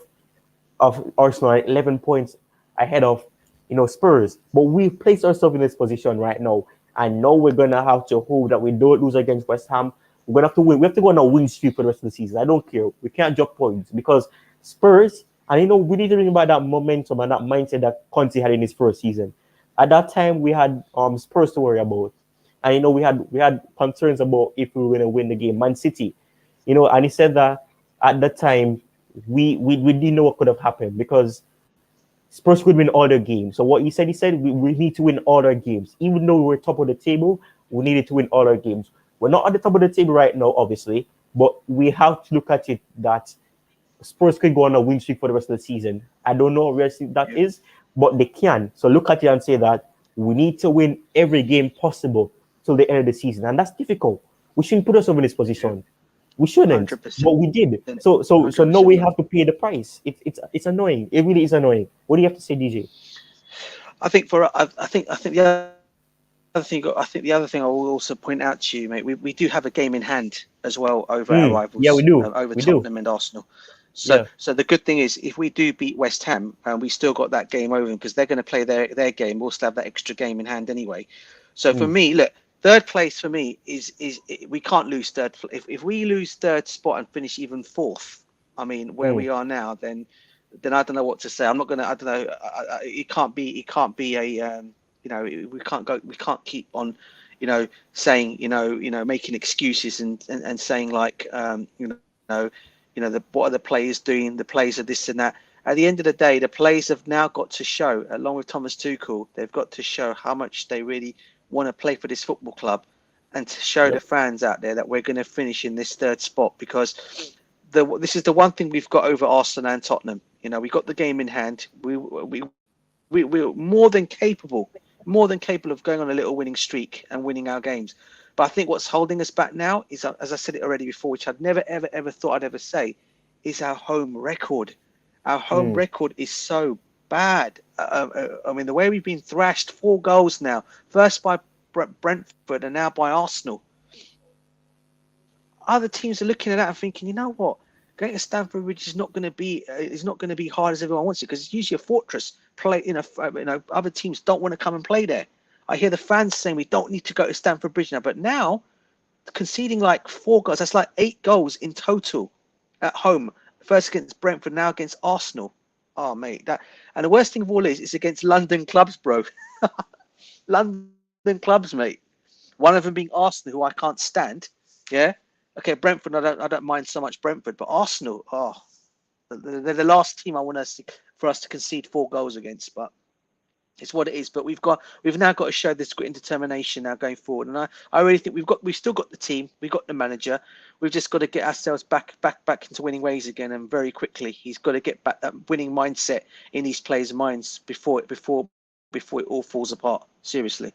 Arsenal, 11 points ahead of Spurs. But we've placed ourselves in this position right now. I know we're gonna have to hope that we don't lose against West Ham. We're gonna have to win. We have to go on a win streak for the rest of the season. I don't care. We can't drop points because Spurs, and we need to think about that momentum and that mindset that Conte had in his first season. At that time, we had Spurs to worry about, and we had concerns about if we were going to win the game. Man City, and he said that at that time we didn't know what could have happened because Spurs could win all their games. So what he said we need to win all our games. Even though we're top of the table, we needed to win all our games. We're not at the top of the table right now, obviously, but we have to look at it that Spurs could go on a win streak for the rest of the season. I don't know how realistic that Yeah. is, but they can. So look at it and say that we need to win every game possible till the end of the season, and that's difficult. We shouldn't put ourselves in this Yeah. position. We shouldn't, but 100%. we did. So now 100%. we have to pay the price. It's annoying. It really is annoying. What do you have to say, DJ? I think the other thing I will also point out to you, mate, we do have a game in hand as well over our Yeah, we rivals, do. over We do. Tottenham and Arsenal. So, Yeah. so the good thing is, if we do beat West Ham, we still got that game over because they're going to play their game. We'll still have that extra game in hand anyway. So for Mm, me, look, third place for me is we can't lose third. If we lose third spot and finish even fourth, I mean, where mm, we are now, then I don't know what to say. I'm not gonna. I don't know. It can't be. It can't be a. We can't go. We can't keep on. Saying. Making excuses and saying like. What are the players doing? The players are this and that. At the end of the day, the players have now got to show, along with Thomas Tuchel, they've got to show how much they really want to play for this football club, and to show the yep. fans out there that we're going to finish in this third spot because this is the one thing we've got over Arsenal and Tottenham. We got the game in hand. We're more than capable of going on a little winning streak and winning our games. But I think what's holding us back now is, as I said it already before, which I'd never ever ever thought I'd ever say, is our home record. Our home Mm, record is so bad. I mean, the way we've been thrashed, 4 goals now, first by Brentford and now by Arsenal. Other teams are looking at that and thinking, you know what, going to Stamford Bridge is not going to be hard as everyone wants it because it's usually a fortress. Other teams don't want to come and play there. I hear the fans saying we don't need to go to Stamford Bridge now, but now conceding like 4 goals, that's like 8 goals in total at home. First against Brentford, now against Arsenal. Oh, mate, that and the worst thing of all is it's against London clubs, bro. London clubs, mate. One of them being Arsenal, who I can't stand. Yeah. Okay, Brentford, I don't mind so much Brentford, but Arsenal, they're the last team I want for us to concede 4 goals against. But it's what it is. But we've now got to show this grit and determination now going forward. And I really think we've still got the team, we've got the manager. We've just got to get ourselves back into winning ways again, and very quickly. He's got to get back that winning mindset in these players' minds before it all falls apart. Seriously.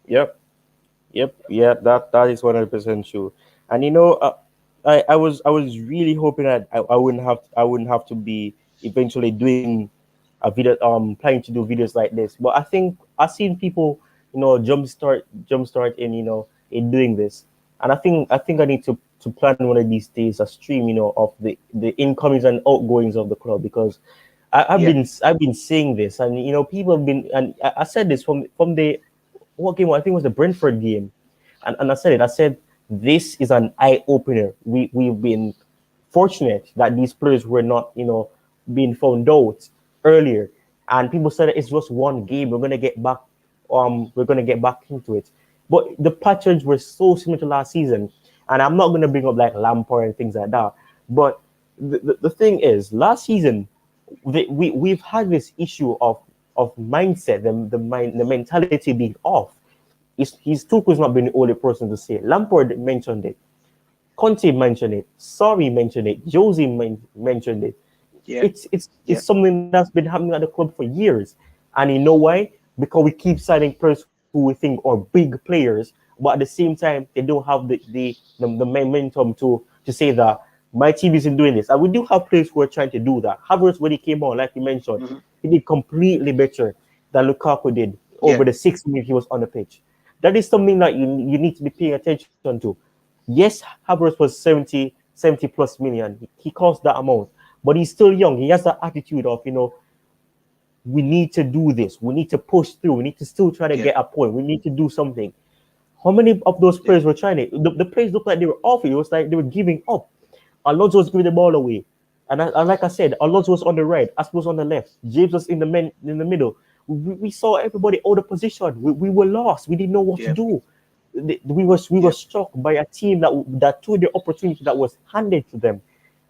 Yep. Yep. Yeah. That is 100% true. And I was really hoping that I wouldn't have to be eventually doing a video, planning to do videos like this. But I think I've seen people, jumpstart in doing this. And I think I need to plan one of these days a stream, of the incomings and outgoings of the club, because Yeah. I've been saying this, and people have been, and I said this from the what game, I think it was the Brentford game, and I said it. I said this is an eye opener. We've been fortunate that these players were not, being found out earlier, and people said it's just one game. We're gonna get back into it, but the patterns were so similar to last season, and I'm not gonna bring up like Lampard and things like that, but the thing is, last season we've had this issue of mindset, the mentality being off. His Tuchel's not been the only person to say it. Lampard mentioned it. Conte mentioned it. Sorry mentioned it. Josie mentioned it. Yeah. It's something that's been happening at the club for years. And you know why? Because we keep signing players who we think are big players, but at the same time they don't have the momentum to say that my team isn't doing this. And we do have players who are trying to do that. Havertz, when he came on, like you mentioned, Mm-hmm. he did completely better than Lukaku did Yeah. over the 6 minutes he was on the pitch. That is something that you need to be paying attention to. Yes, Havertz was 70 plus million. He cost that amount, but he's still young. He has that attitude of, we need to do this. We need to push through. We need to still try to Yeah. get a point. We need to do something. How many of those Yeah. players were trying it? The players looked like they were awful. It was like they were giving up. Alonso was giving the ball away. And like I said, Alonso was on the right, Aspas was on the left, James was in the middle. We saw everybody out of position. We were lost. We didn't know what to Yeah. do. We were Yeah. struck by a team that took the opportunity that was handed to them,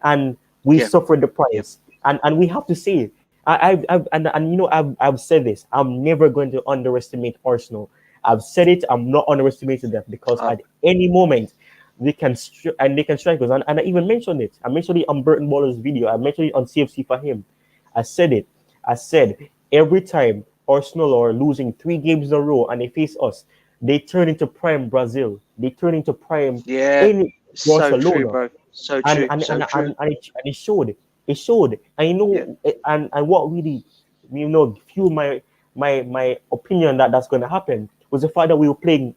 and we Yeah. suffered the Yeah. price. And we have to say it. I've said this. I'm never going to underestimate Arsenal. I've said it. I'm not underestimating them, because Uh, at any moment they can strike us. And I even mentioned it. I mentioned it on Burton Baller's video. I mentioned it on CFC for him. I said it. I said every time Arsenal are losing 3 games in a row and they face us, they turn into prime Brazil. They turn into prime yeah. any So true, Barcelona, bro. So and true. and So and, true. and, and, it, and it showed. It showed. And Yeah. and what really, fueled my opinion that that's going to happen was the fact that we were playing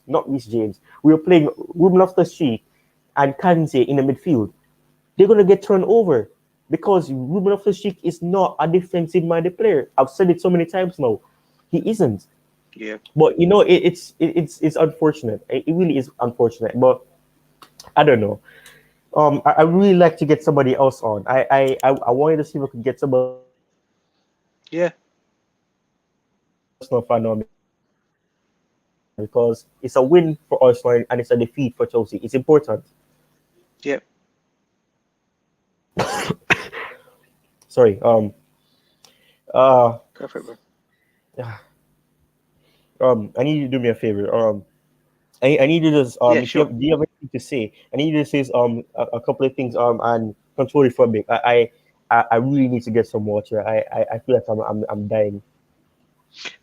not Reece James. We were playing Ruben Loftus-Cheek and Kante in the midfield. They're going to get turned over because Ruben Loftus-Cheek is not a defensive-minded player. I've said it so many times now. He isn't. Yeah. But it's unfortunate. It really is unfortunate. But I don't know. I really like to get somebody else on. I wanted to see if I could get somebody else on because Yeah. Arsenal fan on, because it's a win for Arsenal and it's a defeat for Chelsea. It's important. Yeah. Sorry. Uh. Go for it, bro. I need you to do me a favor. I need you to just Yeah. if you Sure. have do you have anything to say? I need you to say a couple of things and control it for me. I really need to get some water. I feel like I'm dying.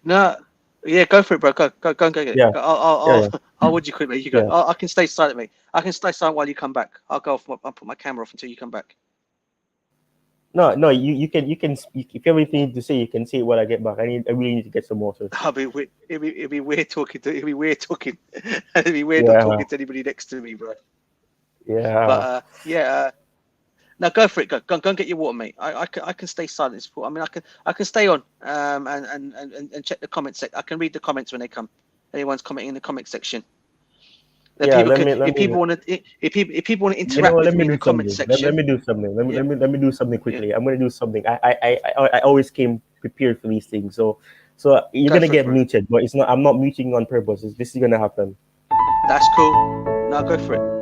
No. Yeah. Go for it, bro. Go get it. Yeah, yeah, yeah, I'll would you quit, mate? You go. yeah. I can stay silent, mate. I can stay silent while you come back. I'll go off. I'll put my camera off until you come back. No, no. You can speak. If you have anything to say, you can say it when I get back. I really need to get some water. I'll be weird. It'll be weird talking to. It'll be weird talking. It'll be weird not Yeah, talking to anybody next to me, bro. But yeah. yeah. No, go for it. Go and get your water, mate. I can stay silent. I mean, I can stay on and check the comments. I can read the comments when they come. Anyone's commenting in the comment section. That Yeah, people let can, me let if me. people want to, if people want to You know interact what? with Let me me in the do comment something. Let section. me do something. Yeah, Let me do something yeah. quickly. I'm gonna do something. I always came prepared for these things. So you're Go gonna for it, get bro. muted, but it's not. I'm not muting on purpose. This is gonna happen. That's cool. Now go for it.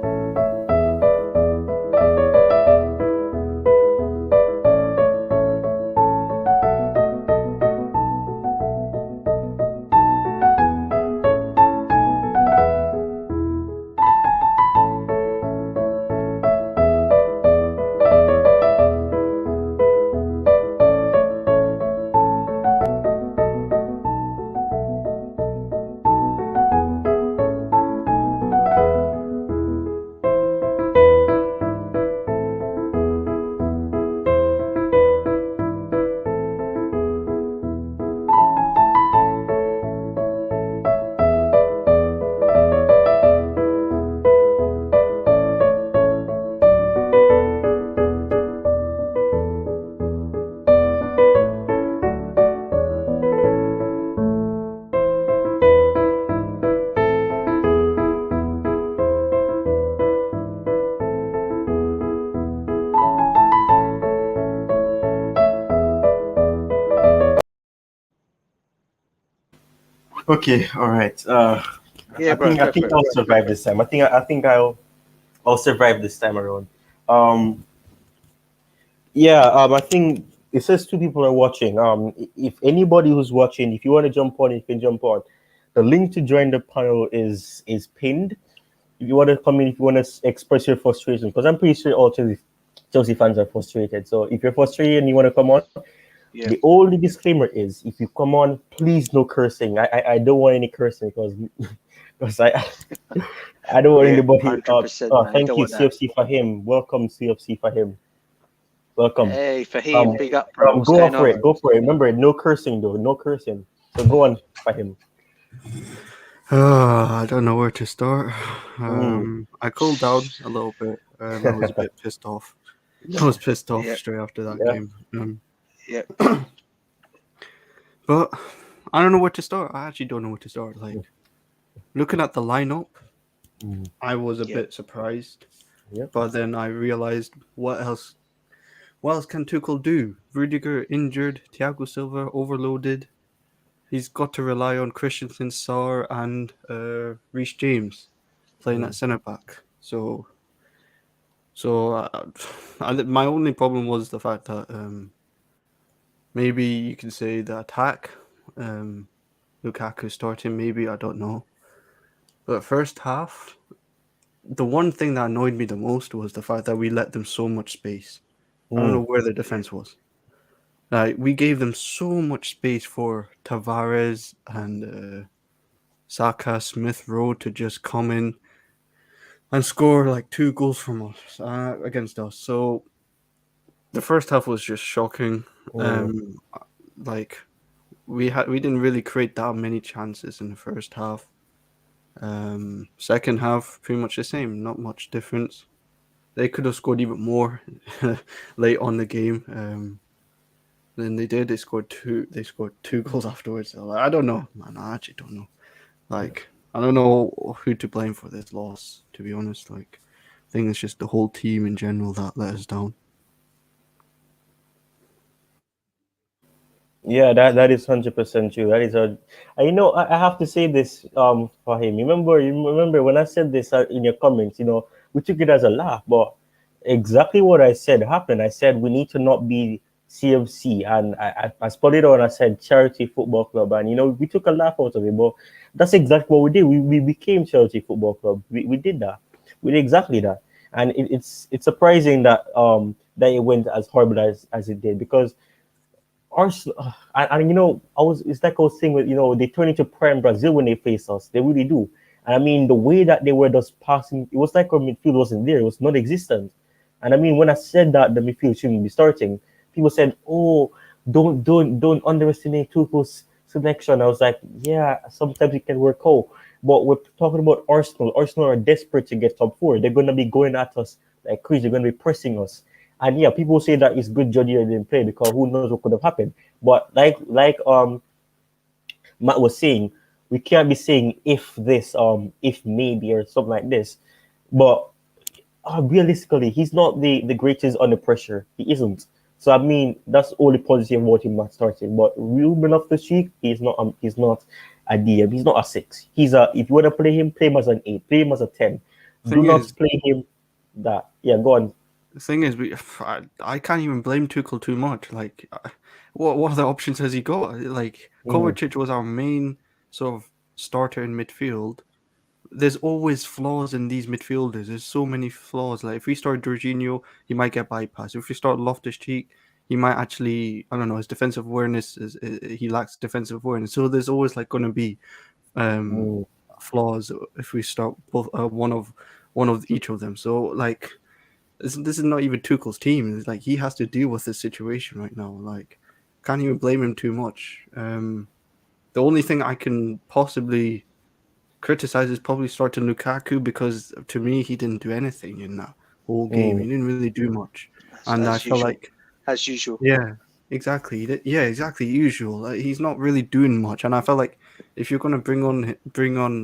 Okay, all right. Yeah, bro. I Go for think it. I'll survive this time. I think I'll survive this time around. Yeah. I think it says two people are watching. If anybody who's watching, if you want to jump on, you can jump on. The link to join the panel is pinned. If you want to come in, if you want to express your frustration, because I'm pretty sure all Chelsea fans are frustrated. So if you're frustrated and you want to come on, Yeah. the only disclaimer is if you come on, please no cursing. I don't want any cursing because I don't want Yeah. anybody. 100%, man. You Thank don't you, want that. CFC Fahim. Welcome, CFC Fahim. Welcome. Hey, Fahim, Um, big up, bro. What's go going for on? it. Go for it. Remember, no cursing though. No cursing. So go on, Fahim. I don't know where to start. Mm. I cooled down a little bit. I was a bit pissed off. I was pissed off Yeah. straight after that Yeah. game. Yeah. But I don't know where to start. I actually don't know where to start. Like looking at the lineup, Mm. I was a Yeah. bit surprised. Yep. But then I realized what else? What else can Tuchel do? Rudiger injured, Thiago Silva overloaded. He's got to rely on Christensen, Sarr, and Reece James playing at centre back. So, my only problem was the fact that maybe you can say the attack, um, Lukaku starting, maybe, I don't know. But first half, the one thing that annoyed me the most was the fact that we let them so much space. I don't know Mm. where the defense was. Like we gave them so much space for Tavares and Saka, Smith Rowe to just come in and score like 2 goals from us against us. So the first half was just shocking. Mm. Like we didn't really create that many chances in the first half. Second half, pretty much the same. Not much difference. They could have scored even more late on the game. Than they did. They scored two. They scored 2 goals afterwards. So, like, I don't know, man. I actually don't know. Like I don't know who to blame for this loss. To be honest, like I think it's just the whole team in general that let us down. Yeah, that is 100% true. That is a, and, I have to say this for him. You remember when I said this in your comments. We took it as a laugh, but exactly what I said happened. I said we need to not be CFC, and I spelled it out. And I said Charity Football Club, and we took a laugh out of it, but that's exactly what we did. We became Charity Football Club. We did that. We did exactly that, and it's surprising that it went as horrible as it did because Arsenal, and I was it's like I was saying with they turn into prime Brazil when they face us. They really do. And I mean the way that they were just passing, it was like our midfield wasn't there. It was non-existent. And I mean when I said that the midfield shouldn't be starting, people said, "Oh, don't underestimate Tuchel's selection." I was like, "Yeah, sometimes it can work out." But we're talking about Arsenal. Arsenal are desperate to get top four. They're going to be going at us like crazy. They're going to be pressing us. And yeah, people say that it's good Jorginho didn't play because who knows what could have happened. But like Matt was saying, we can't be saying if this if maybe or something like this. But realistically, he's not the greatest under pressure. He isn't. So I mean, that's the only positive about him not starting. But real man of the streak, he's not a DM. He's not a six. He's a. If you want to play him as an eight. Play him as a 10. Do Thing not is, play him that. Yeah, go on. the thing is, I can't even blame Tuchel too much. Like, what other options has he got? Like, Mm, Kovacic was our main sort of starter in midfield. There's always flaws in these midfielders. There's so many flaws. Like, if we start Jorginho, he might get bypassed. If we start Loftus-Cheek, he might actually, I don't know, his defensive awareness he lacks defensive awareness. So there's always like going to be um, mm, flaws if we start both one of each of them. So like this is not even Tuchel's team. It's like he has to deal with this situation right now. Like can't even blame him too much. The only thing I can possibly criticize is probably starting Lukaku because to me he didn't do anything in that whole game. mm, He didn't really do much, and I as felt usual. like As usual. yeah, exactly. Yeah, exactly. Usual. Like, he's not really doing much, and I felt like if you're gonna bring on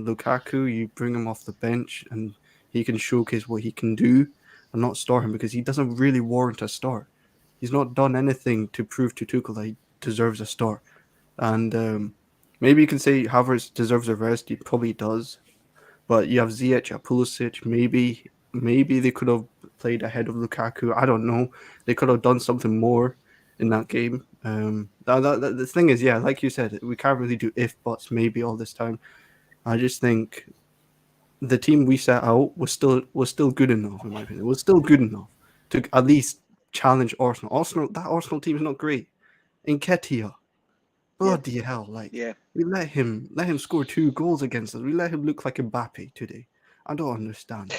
Lukaku, you bring him off the bench, and he can showcase what he can do, and not start him because he doesn't really warrant a start. He's not done anything to prove to Tuchel that he deserves a start, and maybe you can say Havertz deserves a rest. He probably does, but you have Ziyech, Pulisic. Maybe they could have played ahead of Lukaku. I don't know. They could have done something more in that game. The thing is, yeah, like you said, we can't really do if buts maybe all this time. I just think the team we set out was still good enough in my opinion. It was still good enough to at least challenge Arsenal. Arsenal team is not great. Nketiah, Yeah. bloody hell! Like Yeah. we let him score 2 goals against us. We let him look like Mbappe today. I don't understand.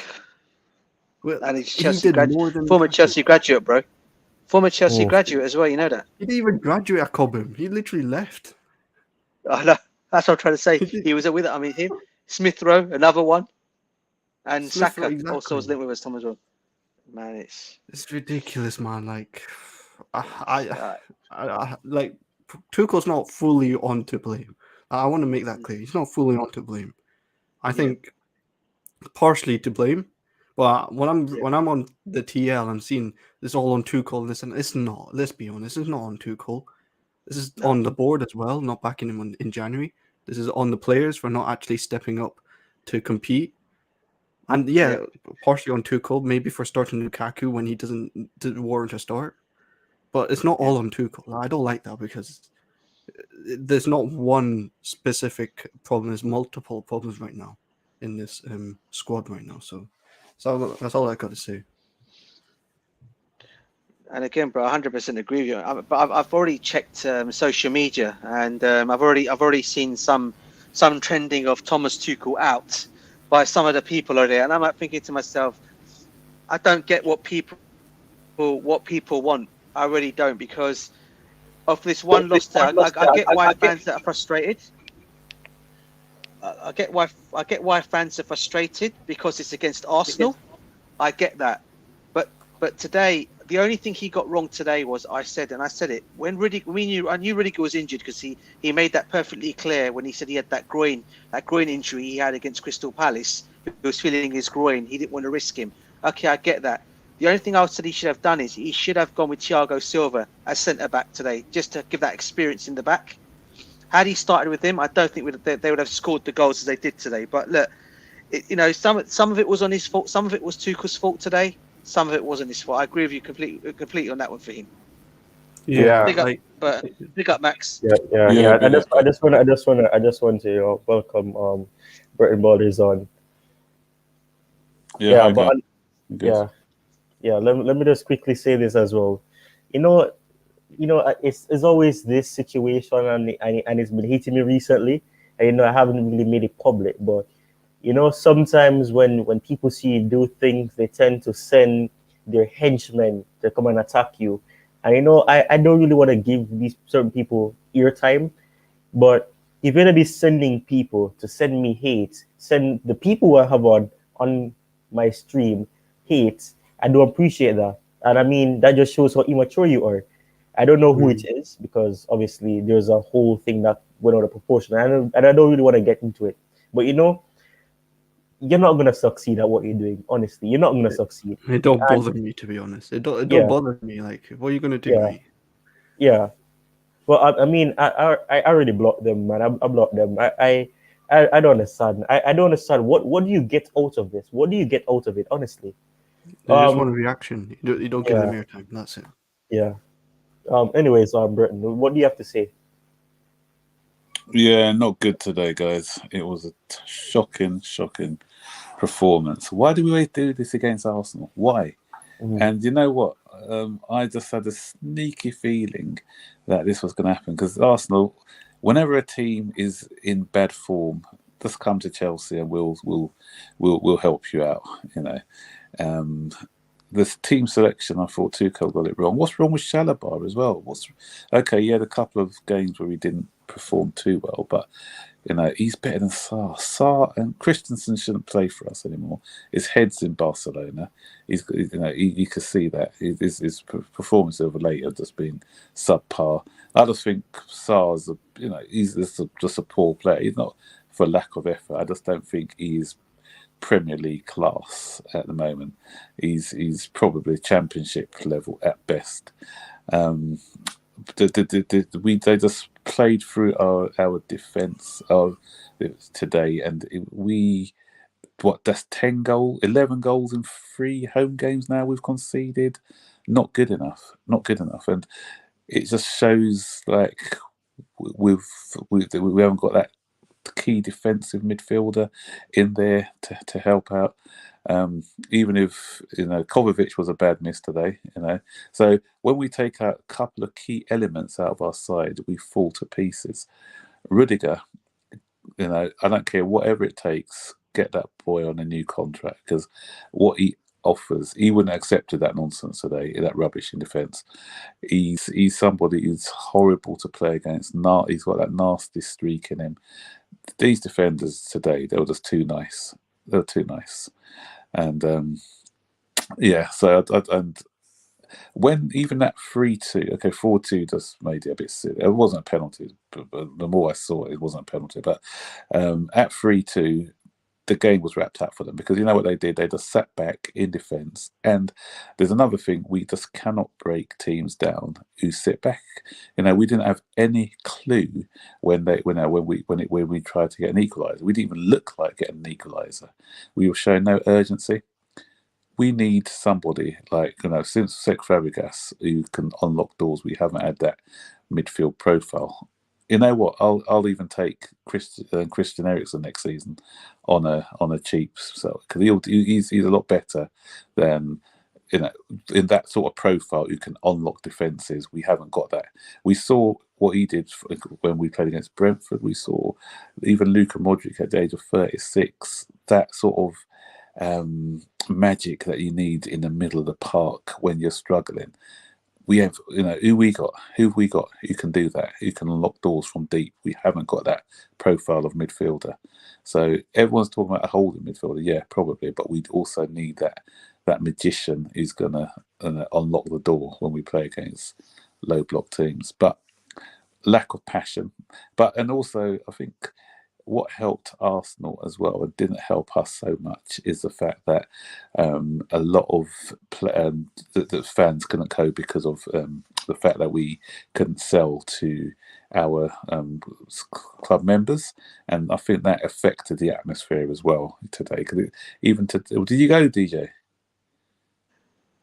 Well, And he's he Chelsea did more than former Lukaku. Chelsea graduate, bro. Former Chelsea mm. graduate as well. You know that. He didn't even graduate at Cobham. He literally left. I know. That's what I'm trying to say. He did. He was with it. I mean, him, Smith Rowe, another one, and Smith Rowe, Saka also was exactly. linked with us, Tom as well. Man, It's ridiculous, man. Like, I, it's like Tuchel's not fully on to blame. I want to make that clear. He's not fully on to blame. I yeah, think partially to blame. But when I'm yeah, when I'm on the TL, I'm seeing this all on Tuchel. This and it's not. Let's be honest. It's not on Tuchel. This is no, on the board as well, not backing him in January. This is on the players for not actually stepping up to compete. And yeah, yeah, partially on Tuchel, maybe for starting Lukaku when he doesn't warrant a start. But it's not yeah. all on Tuchel. I don't like that because there's not one specific problem. There's multiple problems right now in this squad right now. So that's all I got to say. And again, bro, 100% agree with you. But I've already checked social media, and I've already seen some trending of Thomas Tuchel out by some of the people over there, and I'm like thinking to myself, I don't get what people want. I really don't, because of this one loss there. I get why fans that are frustrated. I get why fans are frustrated because it's against Arsenal. I get that, but today the only thing he got wrong today was I said it when I knew Rudiger was injured because he made that perfectly clear when he said he had that groin injury he had against Crystal Palace. He was feeling his groin. He didn't want to risk him. Okay, I get that. The only thing I said he should have done is he should have gone with Thiago Silva as centre back today, just to give that experience in the back. Had he started with him, I don't think they would have scored the goals as they did today. But look, some of it was on his fault. Some of it was Tuchel's fault today. Some of it wasn't his fault. I agree with you completely on that one for him. Yeah, Yeah, Big up, like but big up, Max. yeah. I Big just, up, I man. just want, I just want to, welcome Burton Borders on. Yeah, Yeah, hi but guys. Guys. yeah, yeah. Let me just quickly say this as well. You know, it's always this situation, and it's been hitting me recently. And I haven't really made it public, but sometimes when people see you do things, they tend to send their henchmen to come and attack you. And I don't really want to give these certain people eartime, but if you're gonna be sending people to send me hate, send the people who I have on my stream hate, I do appreciate that. And I mean, that just shows how immature you are. I don't know who it Mm. is because obviously there's a whole thing that went out of proportion. And I don't really want to get into it. But you're not going to succeed at what you're doing. Honestly, you're not going to It, succeed. it don't And bother me, to be honest. It don't yeah, bother me. Like, what are you gonna do, yeah, mate? yeah. Well, I mean, I already blocked them, man. I blocked them. I don't understand. I don't understand. What do you get out of this? What do you get out of it, honestly? They just Um, want a reaction. You don't give them yeah, airtime. That's it. yeah. Anyways, Britton, what do you have to say? Yeah, not good today, guys. It was a shocking, shocking performance. Why do we always do this against Arsenal? Why? Mhm. And you know what? I just had a sneaky feeling that this was going to happen because Arsenal, whenever a team is in bad form, just come to Chelsea and we'll help you out. You know, um, this team selection, I thought Tuchel got it wrong. What's wrong with Shalabar as well? What's okay? He had a couple of games where he didn't perform too well, but you know he's better than Sarr. Sarr and Christensen shouldn't play for us anymore. His head's in Barcelona. You can see that his performance over late have just been subpar. I just think Sarr's he's just a poor player. He's not for lack of effort. I just don't think he's Premier League class at the moment. He's probably Championship level at best. Um, they just played through our defence today, and that's 11 goals in 3 home games now we've conceded. Not good enough. Not good enough, and it just shows like we haven't got that key defensive midfielder in there to help out. Even if Kovacic was a bad miss today, so when we take out a couple of key elements out of our side, we fall to pieces. Rudiger, I don't care whatever it takes, get that boy on a new contract because what he offers, he wouldn't have accepted that nonsense today, that rubbish in defence. He's somebody who's horrible to play against. He's got that nasty streak in him. These defenders today, they were just too nice. They were too nice, and yeah. So and when even that 3-2, okay, 4-2 just made it a bit silly. It wasn't a penalty, but the more I saw it, it wasn't a penalty. But at 3-2, the game was wrapped up for them because you know what they did? They just sat back in defence. And there's another thing: we just cannot break teams down who sit back. We didn't have any clue when we tried to get an equaliser. We didn't even look like getting an equaliser. We were showing no urgency. We need somebody like since Cesc Fabregas who can unlock doors. We haven't had that midfield profile. You know what? I'll even take Christian Eriksen next season on a cheap because he's a lot better than in that sort of profile who can unlock defences. We haven't got that. We saw what he did when we played against Brentford. We saw even Luka Modric at the age of 36. That sort of magic that you need in the middle of the park when you're struggling. We have, who we got? Who have we got who can do that? Who can unlock doors from deep? We haven't got that profile of midfielder. So everyone's talking about a holding midfielder, yeah, probably, but we also need that magician who's gonna unlock the door when we play against low block teams. But lack of passion, and also I think what helped Arsenal as well and didn't help us so much is the fact that a lot of the fans couldn't cope because of the fact that we couldn't sell to our club members, and I think that affected the atmosphere as well today. Did you go, DJ?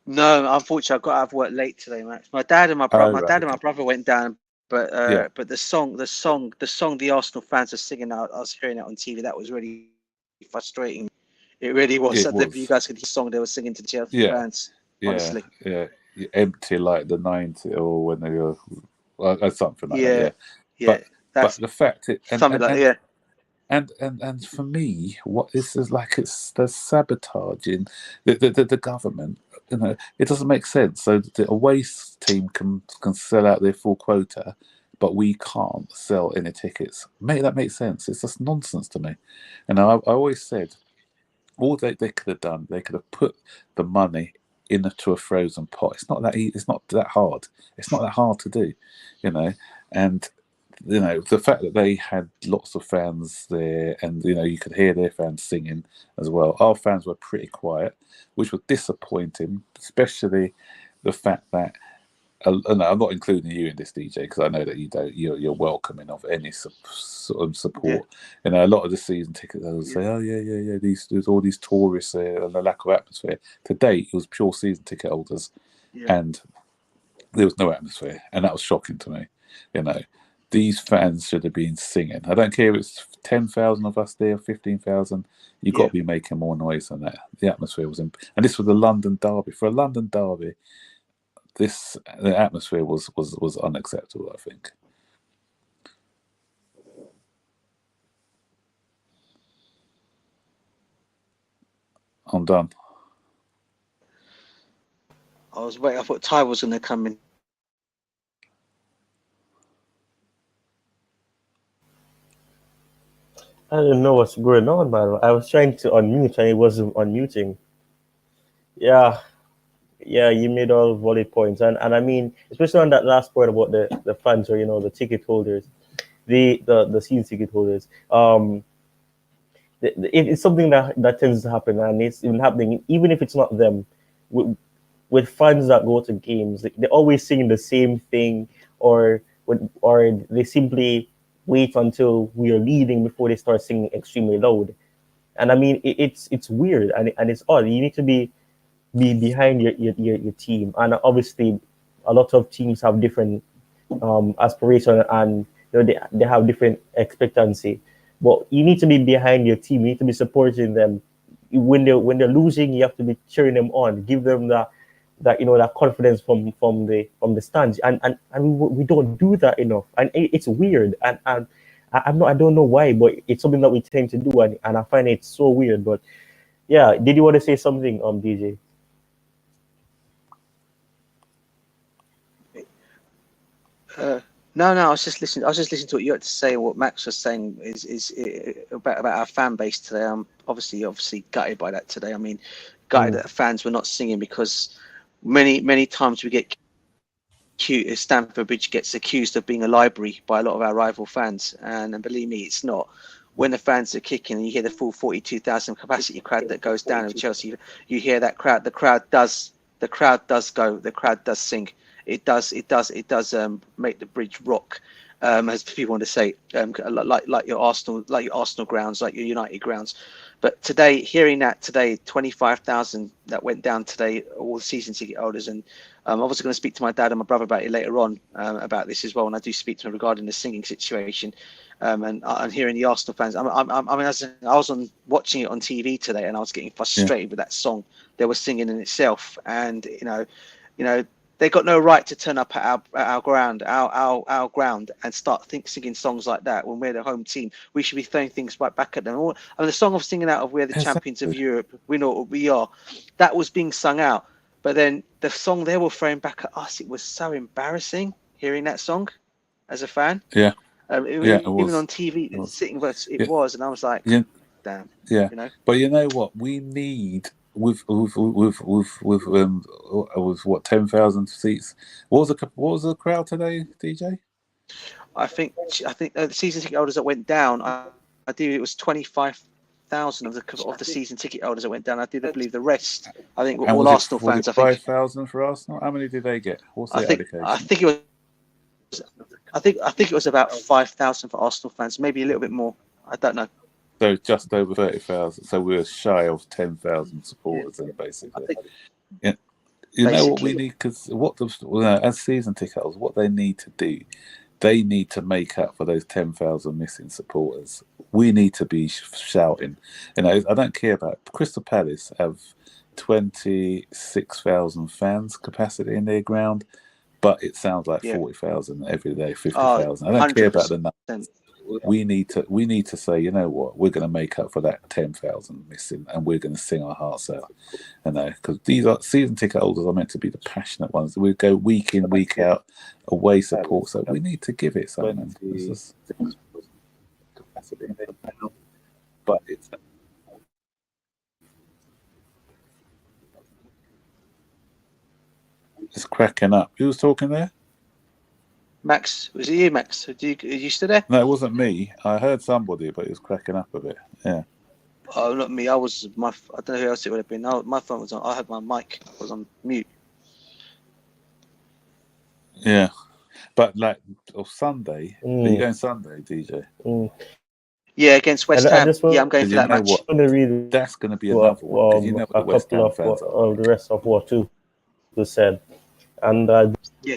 No, unfortunately, I got out of work late today, Max. My dad and my Oh, my right, dad and my okay. brother went down, but Yeah, the song the Arsenal fans are singing out. I was hearing it on TV. That was really frustrating. It really was. it You was. guys could hear the song they were singing to Chelsea Yeah, fans. yeah, Honestly, yeah. Empty like the 90 or when they were something like that. yeah, Yeah, yeah. but That's the fact it something like yeah. and for me, what this is like, it's the sabotaging the government. It doesn't make sense. So the away team can sell out their full quota, but we can't sell any tickets. Make that make sense? It's just nonsense to me. And I always said, all they could have done, they could have put the money into a frozen pot. It's not that it's not that hard. It's not that hard to do, and the fact that they had lots of fans there, and you could hear their fans singing as well. Our fans were pretty quiet, which was disappointing, especially the fact that. No, I'm not including you in this, DJ, because I know that you don't. You're welcoming of any sort of support. A lot of the season ticket holders say, "Oh yeah. There's all these tourists there and the lack of atmosphere." Today, it was pure season ticket holders, and there was no atmosphere, and that was shocking to me. These fans should have been singing. I don't care if it's 10,000 of us there, 15,000. You've got to be making more noise than that. The atmosphere was and this was a London derby. For a London derby, the atmosphere was unacceptable, I think. I'm done. I was waiting. I thought Ty was going to come in. I don't know what's going on, man. I was trying to unmute and it wasn't unmuting. Yeah, you made all valid points, and I mean, especially on that last point about the fans or the ticket holders, the season ticket holders. It's something that tends to happen, and it's even happening, even if it's not them. With fans that go to games, they're always singing the same thing, or they simply wait until we are leading before they start singing extremely loud. And I mean, it's weird and it's odd. You need to be behind your team, and obviously, a lot of teams have different aspiration, and they have different expectancy. But you need to be behind your team. You need to be supporting them. When they're losing, you have to be cheering them on, give them that confidence from the stands, and we don't do that enough, and it's weird, and I don't know why, but it's something that we tend to do, and I find it so weird. But yeah, did you want to say something, DJ? No, I was just listening. To what you had to say. What Max was saying is about our fan base today. I'm obviously gutted by that today. I mean, gutted that fans were not singing, because many times we get Stamford Bridge gets accused of being a library by a lot of our rival fans, and believe me, it's not. When the fans are kicking and you hear the full 42,000 capacity crowd that goes down with Chelsea, you hear that crowd. The crowd does go. The crowd does sing. It does make the bridge rock, as people want to say, like your Arsenal grounds, like your United grounds. But today, hearing that today, 25,000 that went down today, all the season ticket holders, and I'm obviously going to speak to my dad and my brother about it later on, about this as well. And I do speak to them regarding the singing situation, and hearing the Arsenal fans. I was watching it on TV today, and I was getting frustrated with that song they were singing in itself, and they got no right to turn up at our ground, our ground, and start singing songs like that when we're the home team. We should be throwing things right back at them. The song of singing out of "We're the Champions of Europe, we know what we are," that was being sung out. But then the song they were throwing back at us, it was so embarrassing hearing that song as a fan. Yeah. It was. was. Even on TV, it was, and I was like, damn. Yeah. But you know what? We need with what 10,000 seats. What was the crowd today, DJ? I think the season ticket holders that went down. I do. It was 25,000 of the season ticket holders that went down. I do believe the rest. I think all Arsenal fans. I think 5,000 for Arsenal. How many did they get? What's the allocation? I think it was about 5,000 for Arsenal fans, maybe a little bit more. I don't know. So just over 30,000. So we were shy of 10,000 supporters, then basically. You know what we need, because as season ticket holders, what they need to do, they need to make up for those 10,000 missing supporters. We need to be shouting. I don't care about Crystal Palace have 26,000 fans capacity in their ground, but it sounds like 40,000 every day, 50,000. I don't care about the numbers. We need to say, you know what, we're going to make up for that 10,000 missing, and we're going to sing our hearts out. Because these are season ticket holders are meant to be the passionate ones. We go week in, week out, away support. So we need to give it something. But it's It's cracking up. Who was talking there? Max, was it you, Max? Are you still there? No, it wasn't me. I heard somebody, but it was cracking up a bit. Yeah. Oh, not me. I don't know who else it would have been. No, my phone was on. I had my mic was on mute. Yeah. But like on Sunday, are you Mm, going Sunday, DJ? mm. Yeah, against West And I Ham. just Yeah, I'm going Because for you that know match. what? want to read That's going to be what another one. Because you know what a the West couple Ham fans are of the like. rest of what Tuchel said, and Yeah.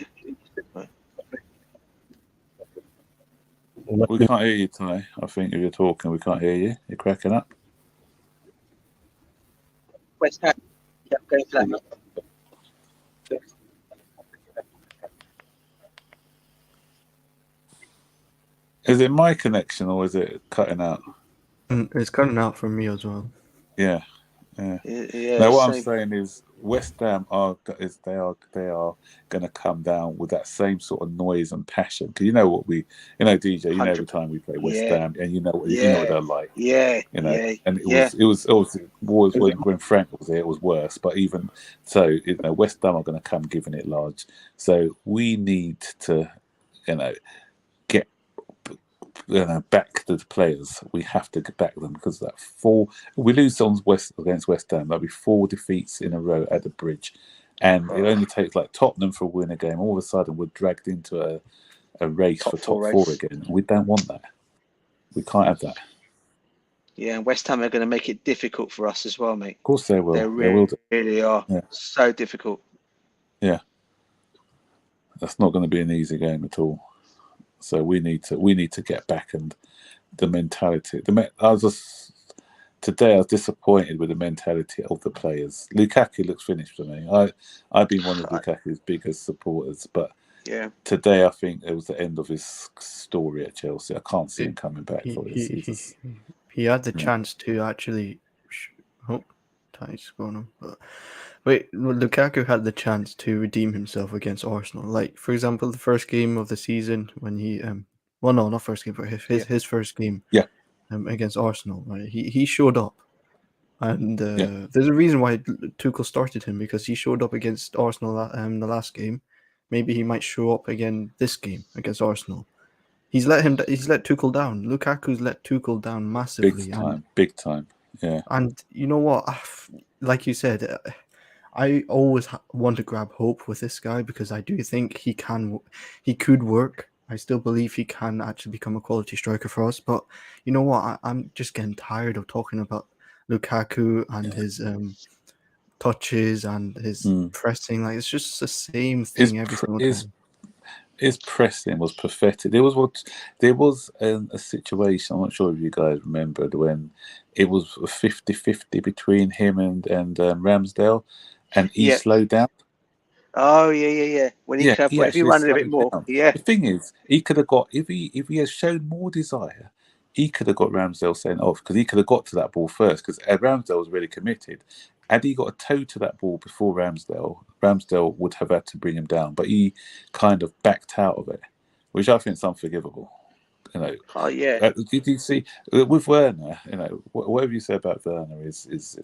We can't hear you tonight. I think if you're talking, we can't hear you. You're cracking up. West Ham. Yeah, I'm going for that match. Is it my connection or is it cutting out? It's cutting out for me as well. Yeah. Yeah. Now, what I'm saying is, West Ham are going to come down with that same sort of noise and passion. Because you know what DJ. You know every time we play West Ham, and you know what they're like. Yeah. And it Yeah. was obviously when Frank was there, it was worse. But even so, West Ham are going to come giving it large. So we need to, get. Back the players. We have to get back them because that we lose on against West Ham. That'll be 4 defeats in a row at the Bridge, and it only takes like Tottenham for a win a game. All of a sudden, we're dragged into a race for top four again. We don't want that. We can't have that. Yeah, and West Ham are going to make it difficult for us as well, mate. Of course they will. They really are. Yeah. So difficult. Yeah, that's not going to be an easy game at all. So we need to get back, and the mentality. Today I was disappointed with the mentality of the players. Lukaku looks finished for me. I've been one of Lukaku's biggest supporters, but today I think it was the end of his story at Chelsea. I can't see him coming back for this. He had the chance to actually. Time's going on. Lukaku had the chance to redeem himself against Arsenal. Like, for example, the first game of the season when he not first game, but his first game against Arsenal. Right? He showed up, and there's a reason why Tuchel started him, because he showed up against Arsenal the last game. Maybe he might show up again this game against Arsenal. He's let Tuchel down. Lukaku's let Tuchel down massively. Big time. Yeah. And you know what? Like you said, I always want to grab hope with this guy because I do think he could work. I still believe he can actually become a quality striker for us. But you know what? I'm just getting tired of talking about Lukaku and his touches and his pressing. Like, it's just the same thing every single time. His pressing was pathetic. There was a situation, I'm not sure if you guys remembered, when it was 50-50 between him and Ramsdale, and he slowed down. Oh yeah. When he could, if he ran a bit more, down. The thing is, he could have got if he had shown more desire, he could have got Ramsdale sent off because he could have got to that ball first because Ramsdale was really committed. Had he got a toe to that ball before Ramsdale would have had to bring him down, but he kind of backed out of it, which I think is unforgivable. Oh yeah. Did you see with Werner? Whatever you say about Werner is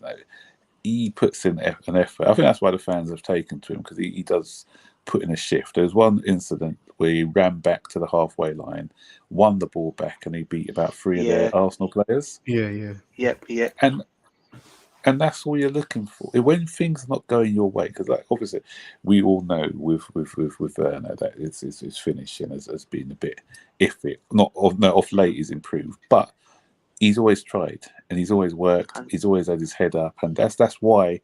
he puts in an effort. I think that's why the fans have taken to him because he does put in a shift. There's one incident where he ran back to the halfway line, won the ball back, and he beat about 3 of their Arsenal players. Yep. And that's all you're looking for. When things are not going your way, because obviously we all know with Werner that it's finishing has been a bit iffy. Off late he's improved, but he's always tried and he's always worked. He's always had his head up, and that's why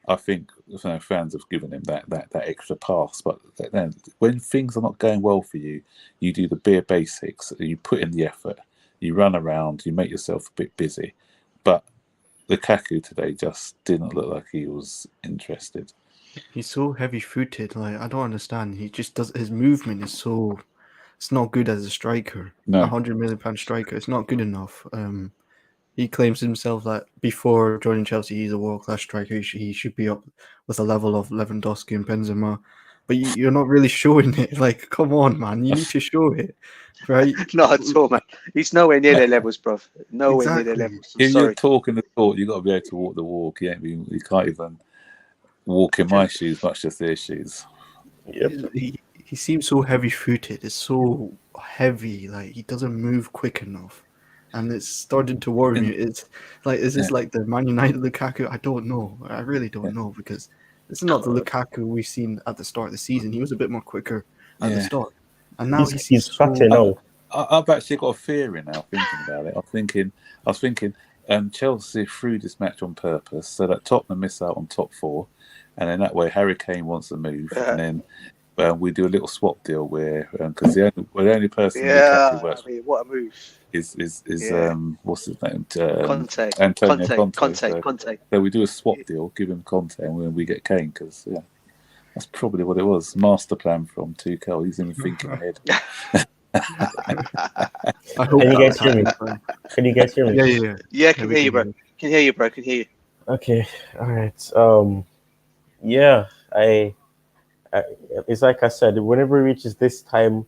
I think fans have given him that extra pass. But then when things are not going well for you, you do the bare basics. You put in the effort. You run around. You make yourself a bit busy, but Lukaku today just didn't look like he was interested. He's so heavy-footed. Like, I don't understand. He just does. His movement is so. It's not good as a striker. No. £100 million striker. It's not good enough. He claims himself that before joining Chelsea, he's a world-class striker. He should be up with a level of Lewandowski and Benzema. But you're not really showing it. Like, come on, man. You need to show it. Right? Not at all, man. He's nowhere near their levels, bro. Nowhere near their levels. If you're talking the talk, you've got to be able to walk the walk. You can't even walk in my shoes, much as their shoes. Yep. He seems so heavy-footed. It's so heavy. Like he doesn't move quick enough, and it's starting to worry me. It's like, is this like the Man United Lukaku? I don't know. I really don't know, because this is not the Lukaku we've seen at the start of the season. He was a bit more quicker at the start, and now He's fatter now. I've actually got a theory now. Thinking about it, I was thinking, Chelsea threw this match on purpose so that Tottenham miss out on top four, and then that way Harry Kane wants to move, and then we do a little swap deal where, because the only person Lukaku works what a move is what's his name, Conte. Antonio Conte. Conte. So we do a swap deal, give him Conte, and we get Kane, because that's probably what it was. Master plan from Tuchel. He's even thinking ahead. I hope. Can you guys hear me? Can you guys hear me? Yeah, can hear you, bro. Can hear you. Okay, all right. Yeah, I it's like I said, whenever it reaches this time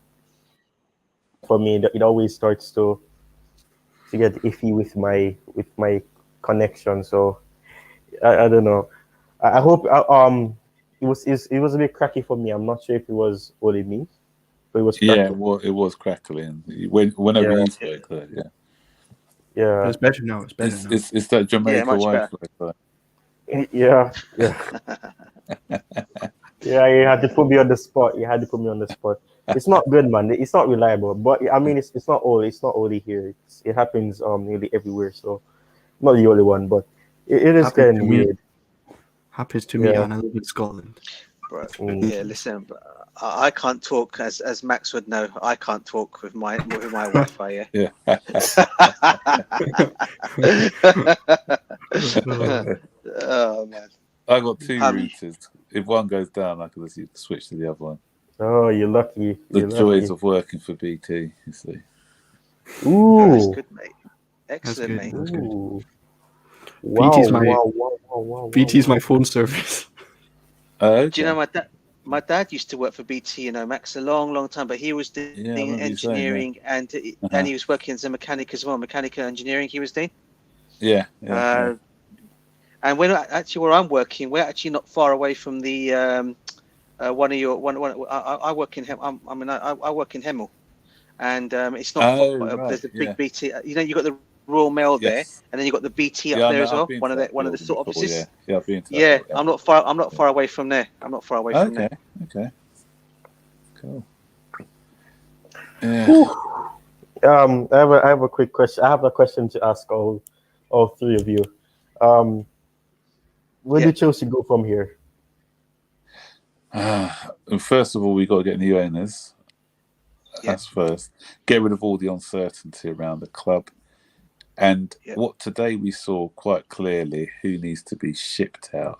for me, it always starts to get iffy with my connection. So I don't know. I hope it was a bit cracky for me. I'm not sure if it was only me, but it was cracky. Yeah, well, it was crackling whenever you spoke there. Yeah. But it's better now. It's better now. It's that Jamaica Wi-Fi. Yeah. Yeah, you had to put me on the spot. It's not good, man. It's not reliable. But I mean, it's not only here. It happens nearly everywhere. So not the only one, but it is getting weird. Happens to me, and I live in Scotland. Bro, listen, I can't talk, as Max would know. I can't talk with my Wi-Fi. Yeah. Oh man. I got two routers. If one goes down, I can just switch to the other one. Oh, you're lucky. The joys of working for BT, you see. Ooh, that's good, mate. Excellent, mate. That's good. Wow, BT's my phone service. Okay. Do you know my dad used to work for BT, Max, a long time, but he was doing engineering and he was working as a mechanic as well, mechanical engineering he was doing. Yeah. And where I'm working, we're actually not far away from the I work in I work in Hemel, and it's not far, there's a big BT. You got the Royal Mail there, and then you got the BT up there as well. One of the sort of offices. Yeah, I've been to that. I'm not far away from there. From there. Okay. Cool. Yeah. I have a quick question. I have a question to ask all three of you. Where do Chelsea go from here? First of all, we got to get new owners. That's first. Get rid of all the uncertainty around the club. And what today we saw quite clearly who needs to be shipped out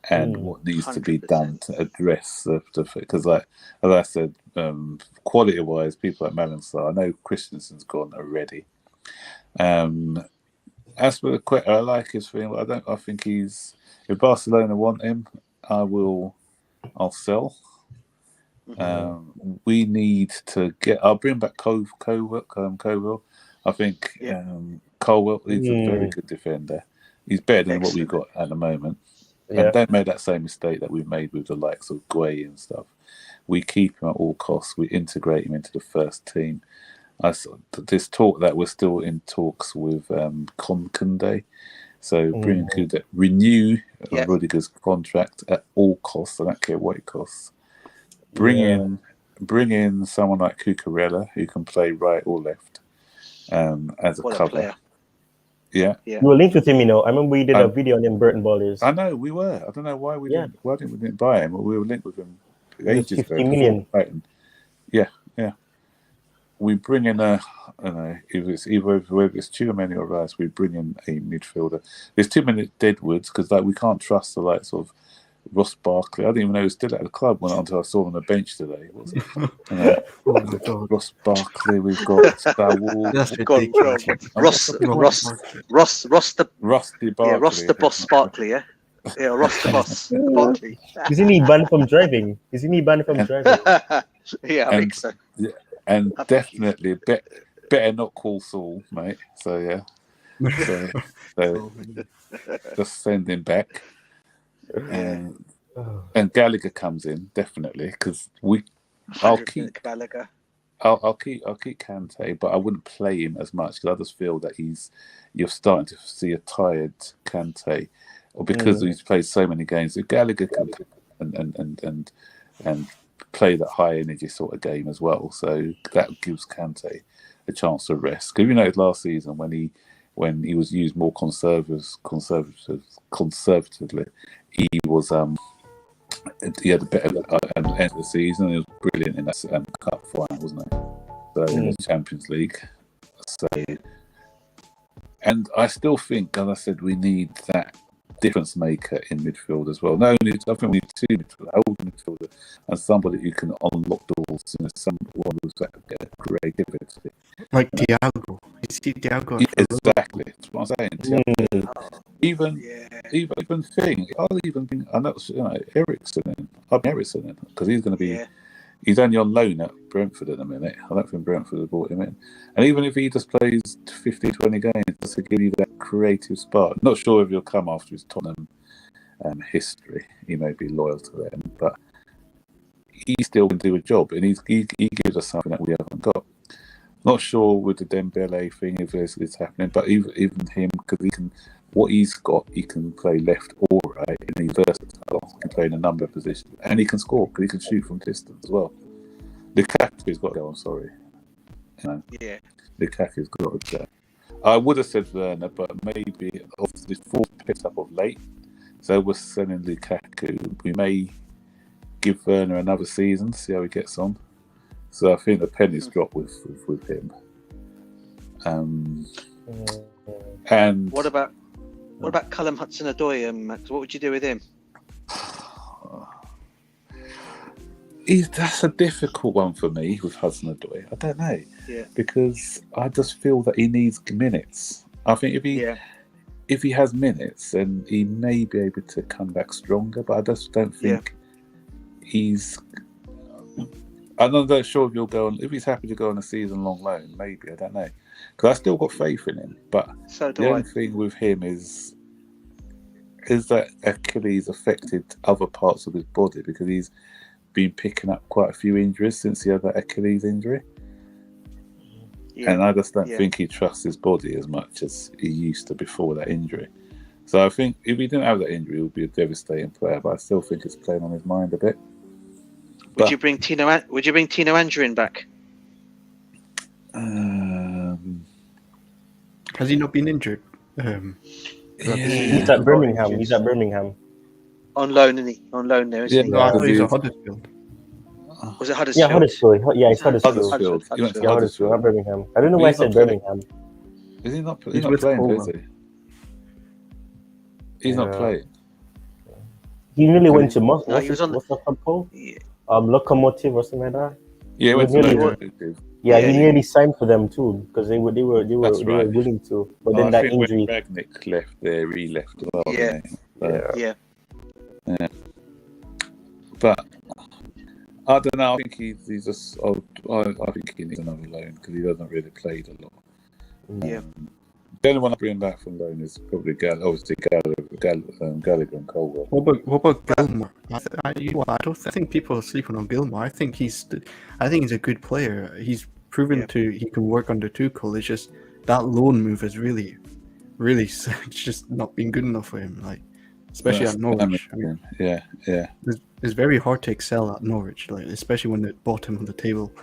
and what needs 100%. To be done to address the because, like as I said, quality-wise, people like Malansar, I know Christensen's gone already. As for the I like his thing. I think he's. If Barcelona want him, I'll sell. We need to get. I'll bring back Colwell. I think Colwell is a very good defender. He's better than what we've got at the moment. Yeah. And don't make that same mistake that we've made with the likes of Guay and stuff. We keep him at all costs. We integrate him into the first team. This talk that we're still in talks with Conde. So bring Kuda, renew Rudiger's contract at all costs. I don't care what it costs. Bring in someone like Cucurella who can play right or left as a cover. Yeah. You were linked with him, I remember we did a video on him, Burton Ballers. I know we were. I don't know why we didn't. Why didn't we didn't buy him? We were linked with him ages ago. 50 million. Yeah. We bring in I don't know, if it's Tchouaméni or Rice, we bring in a midfielder. There's too many deadwoods because we can't trust the likes of Ross Barkley. I didn't even know he was still at the club until I saw him on the bench today. Ross Barkley, we've got Rusty Barkley. Yeah, Ross the Boss Barkley, yeah, Ross the Boss Barkley. Isn't he banned from driving? Yeah, I think so. Yeah. And definitely better not call Saul, mate. So so just send him back. And and Gallagher comes in definitely because I'll 100% Gallagher. I'll keep Kante, but I wouldn't play him as much because I just feel that you're starting to see a tired Kante, or because he's played so many games. If Gallagher can come and play that high energy sort of game as well, so that gives Kante a chance to rest. Because last season when he was used more conservatively, he was he had a better end of the season. He was brilliant in that cup final, wasn't he? So in the Champions League. So, and I still think, as I said, we need that difference maker in midfield as well. Not only, I think we need two midfielders and somebody who can unlock doors. Someone who's that creativity. Like Thiago. You see Thiago. Exactly. That's what I'm saying. Even thing. I'll even think. I know Ericsson in. I'll be Ericsson in because he's going to be. Yeah. He's only on loan at Brentford at the minute. I don't think Brentford have bought him in. And even if he just plays 15, 20 games, just to give you that creative spark. Not sure if he'll come after his Tottenham history. He may be loyal to them, but he still can do a job, and he gives us something that we haven't got. Not sure with the Dembele thing if it's happening, but even him, because he can. What he's got, he can play left or right, and he's versatile. He can play in a number of positions, and he can score because he can shoot from distance as well. Lukaku's got to go. I'm sorry. Yeah. Lukaku's got to go. I would have said Werner, but maybe obviously fourth picked up of late, so we're selling Lukaku. We may give Werner another season, see how he gets on. So I think the pennies drop with him. And what about Callum Hudson-Odoi, Max? What would you do with him? That's a difficult one for me with Hudson-Odoi. I don't know. Yeah. Because I just feel that he needs minutes. I think if he has minutes, then he may be able to come back stronger. But I just don't think he's. I'm not sure if he'll go on. If he's happy to go on a season-long loan, maybe, I don't know. Because I still got faith in him, but the only thing with him is that Achilles affected other parts of his body because he's been picking up quite a few injuries since he had that Achilles injury. Yeah. And I just don't think he trusts his body as much as he used to before that injury. So I think if he didn't have that injury, he would be a devastating player, but I still think it's playing on his mind a bit. Would you bring Tino Anjorin back? Has he not been injured? He's at Birmingham. On loan, isn't he? On loan there, isn't he? No, I thought he's at Huddersfield. Was it Huddersfield? Yeah, Huddersfield. Yeah, it's Huddersfield. Huddersfield. Yeah, Huddersfield, not Birmingham. I don't know why I said Birmingham. Is he not? He's not playing, is he? He's not playing. He nearly went to what's the club called? Locomotive or something like that. Yeah, he nearly signed for them too because they were willing to. But then that injury. When Ragnick left there, he left as well. Yeah. Yeah. But I don't know. I think he's just. I think he needs another loan because he hasn't really played a lot. Yeah. The only one I bring back from loan is probably Gallagher and Colwell. What about Gilmore? I don't think people are sleeping on Gilmore. I think he's a good player. He's proven he can work under Tuchel. It's just that loan move has really it's just not been good enough for him. Like especially at Norwich. It's very hard to excel at Norwich, like especially when they're bottom of the table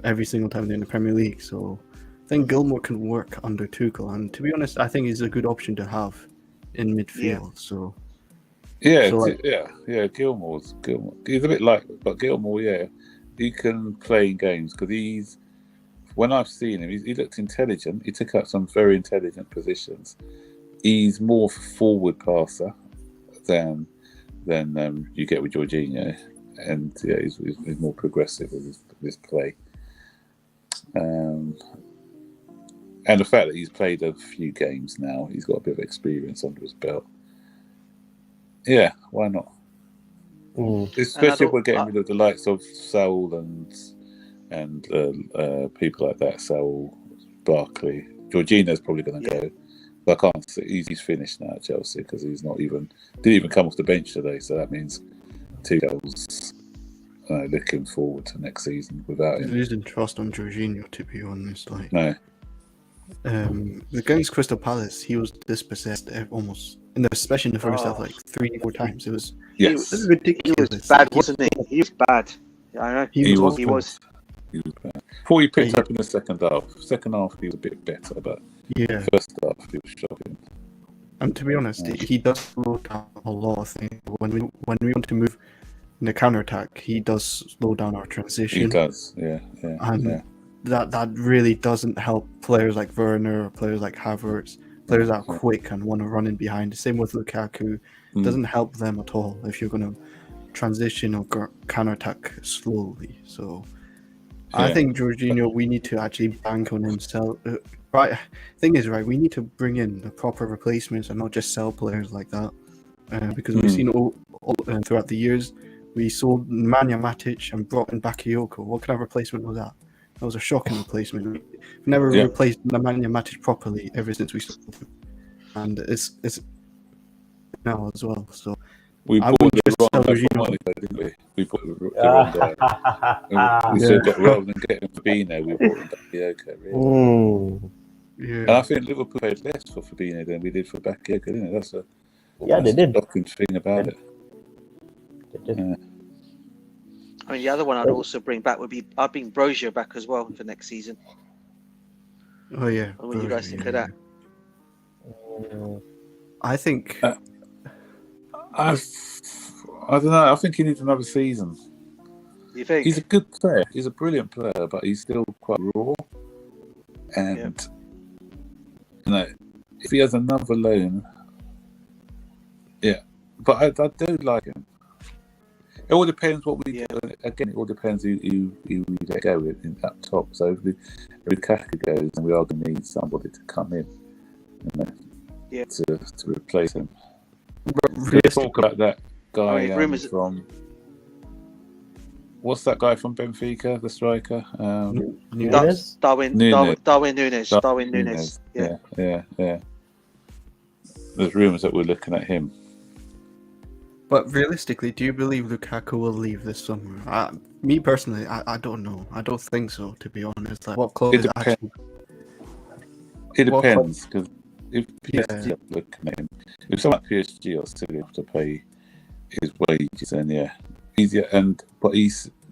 every single time they're in the Premier League. So I think Gilmore can work under Tuchel, and to be honest, I think he's a good option to have in midfield. Gilmore. He's a bit light, but Gilmore, he can play in games because when I've seen him, he looked intelligent. He took up some very intelligent positions. He's more forward passer than you get with Jorginho, and he's more progressive with his play. And the fact that he's played a few games now, he's got a bit of experience under his belt. Yeah, why not? Especially if we're getting rid of the likes of Saul and people like that. Saul, Barkley, Jorginho's probably going to go. But I can't see he's finished now at Chelsea because he's didn't even come off the bench today. So that means Tuchel's looking forward to next season without him. Losing trust on Jorginho, to be honest. Like, No, against Crystal Palace, he was dispossessed almost, especially in the first half, like 3-4 times. It was yes, He ridiculous. was bad, wasn't he? He was bad. Yeah, I know. He was. was. He was. He was bad. Thought he picked Yeah. up in the second half. Second half he was a bit better, but Yeah, first half he was shocking. and to be honest, he does slow down a lot of things. When we want to move in the counter attack, he does slow down our transition. He does, yeah. And that really doesn't help players like Werner or players like Havertz, players that are quick and want to run in behind. The same with Lukaku. It doesn't help them at all if you're going to transition or counter-attack slowly. So I think Jorginho, we need to actually bank on himself. Right, thing is, right, we need to bring in the proper replacements and not just sell players like that. Because we've seen all throughout the years, we sold Nemanja Matic and brought in Bakayoko. What kind of replacement was that? That was a shocking replacement. We've never replaced Nemanja Matic properly ever since we sold him, and it's now as well. So we I bought would the just wrong sell guy Jorginho. for Monaco, didn't we? We bought the wrong guy. We should have got, rather than getting Fabinho, we bought Bakayoko. Really. Yeah, And I think Liverpool paid less for Fabinho than we did for Bakayoko, didn't it? That's they did. the shocking thing about it. They did. I mean, the other one I'd also bring back would be I'd bring Brozier back as well for next season. oh yeah. What do you guys think of that? I think I don't know. I think he needs another season. You think? He's a good player. He's a brilliant player, but he's still quite raw. And if he has another loan, but I do like him. It all depends what we do. Again, it all depends who we let go in up top. So if Lukaku goes, then we are going to need somebody to come in, to replace him. Let's talk about that guy from. What's that guy from Benfica, the striker? Nunes? Darwin Nunes. Yeah. There's rumours that we're looking at him. But realistically, do you believe Lukaku will leave this summer? Me personally, I don't know. I don't think so, to be honest. Like, what club It is depends. actually... It depends, because if PSG are looking at him, if someone at PSG are still able to pay his wages, then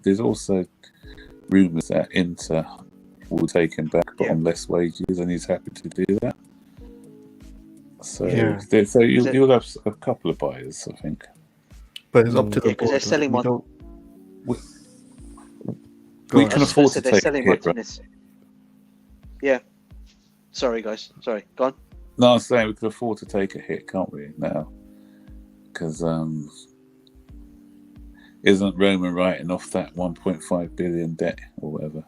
there's also rumours that Inter will take him back, but on less wages, and he's happy to do that. So, you'll have a couple of buyers, I think. But it's up to the because they're selling one. We can afford to they're take selling a hit, right? Yeah. Sorry, guys. Sorry. Go on. No, I'm saying we can afford to take a hit, can't we, now? Because isn't Roman writing off that 1.5 billion debt or whatever?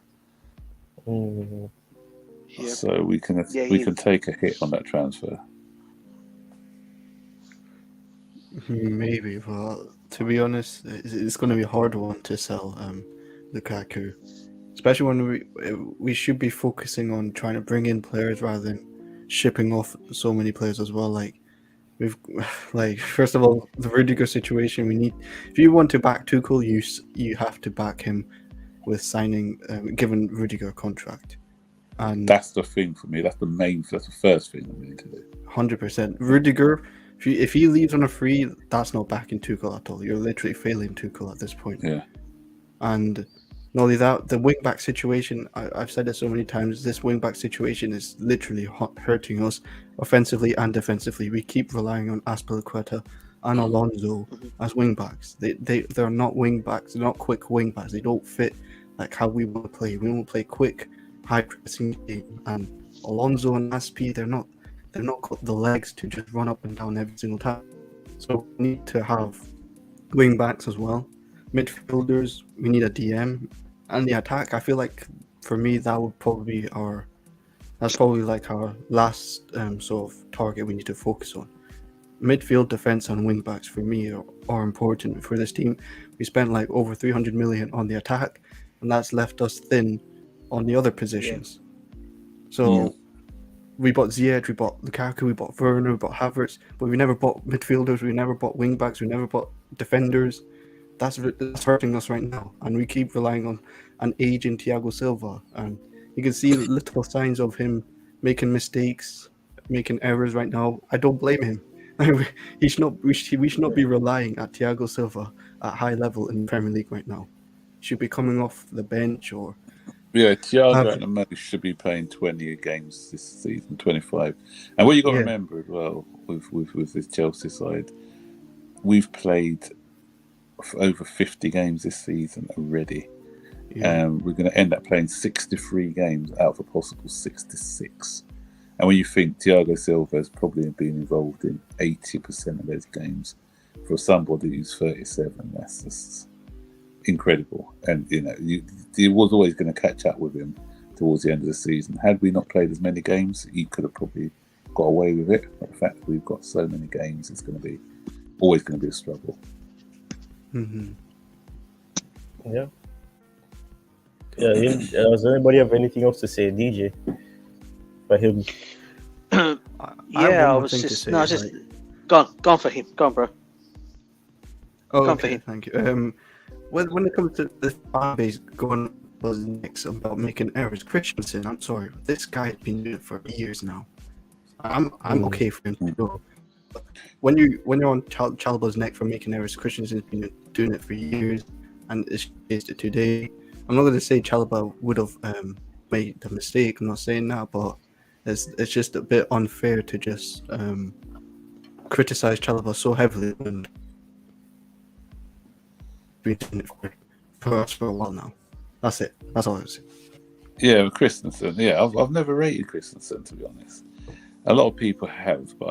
Yeah. So we can take a hit on that transfer. Maybe, but to be honest, it's going to be a hard one to sell Lukaku, especially when we should be focusing on trying to bring in players rather than shipping off so many players as well. First of all, the Rudiger situation. We need, if you want to back Tuchel, you have to back him with signing, giving Rudiger a contract, and that's the thing for me. That's the first thing we need to do. 100%. Rudiger. If he leaves on a free, that's not backing Tuchel at all. You're literally failing Tuchel at this point. Yeah. And not only that, the wing-back situation, I've said it so many times, this wing-back situation is literally hurting us offensively and defensively. We keep relying on Azpilicueta and Alonso as wing-backs. They're not wing-backs. They're not quick wing-backs. They don't fit like how we want to play. We want to play quick, high-pressing game. And Alonso and Aspi, they're not got the legs to just run up and down every single time. So we need to have wing backs as well. Midfielders, we need a DM. And the attack, I feel like for me that would probably be our last sort of target we need to focus on. Midfield, defense and wing backs for me are important for this team. We spent like over 300 million on the attack, and that's left us thin on the other positions. So we bought Ziyech, we bought Lukaku, we bought Werner, we bought Havertz, but we never bought midfielders, we never bought wing backs, we never bought defenders. that's hurting us right now, and we keep relying on an aging Thiago Silva, and you can see little signs of him making mistakes, making errors right now. I don't blame him. He should not. We should not be relying at Thiago Silva at high level in the Premier League right now. He should be coming off the bench or Yeah, Thiago have. at the most should be playing 20 games this season, 25. And what you got to Yeah, remember as well with this Chelsea side, we've played over 50 games this season already. yeah, We're going to end up playing 63 games out of a possible 66. And when you think Thiago Silva has probably been involved in 80% of those games, for somebody who's 37, that's just incredible. And he was always going to catch up with him towards the end of the season. Had we not played as many games, he could have probably got away with it. But the fact that we've got so many games, it's always going to be a struggle. mm-hmm. Yeah. Does anybody have anything else to say, DJ? For him? I have Yeah, one I more was thing to just say, no, I was just like- gone for him. Go on, bro. Oh, Come for okay, him. thank you. When it comes to the fan base going was next about making errors, Christensen, I'm sorry, this guy has been doing it for years now. I'm okay for him to go. But when you're on Chalba's neck for making errors, Christensen's been doing it for years, and it's changed it today. I'm not going to say Chalba would have made the mistake. I'm not saying that, but it's just a bit unfair to just criticize Chalba so heavily when been doing it for us for a while now. That's it. That's all I was saying. Yeah, Christensen. Yeah, I've never rated Christensen, to be honest. A lot of people have, but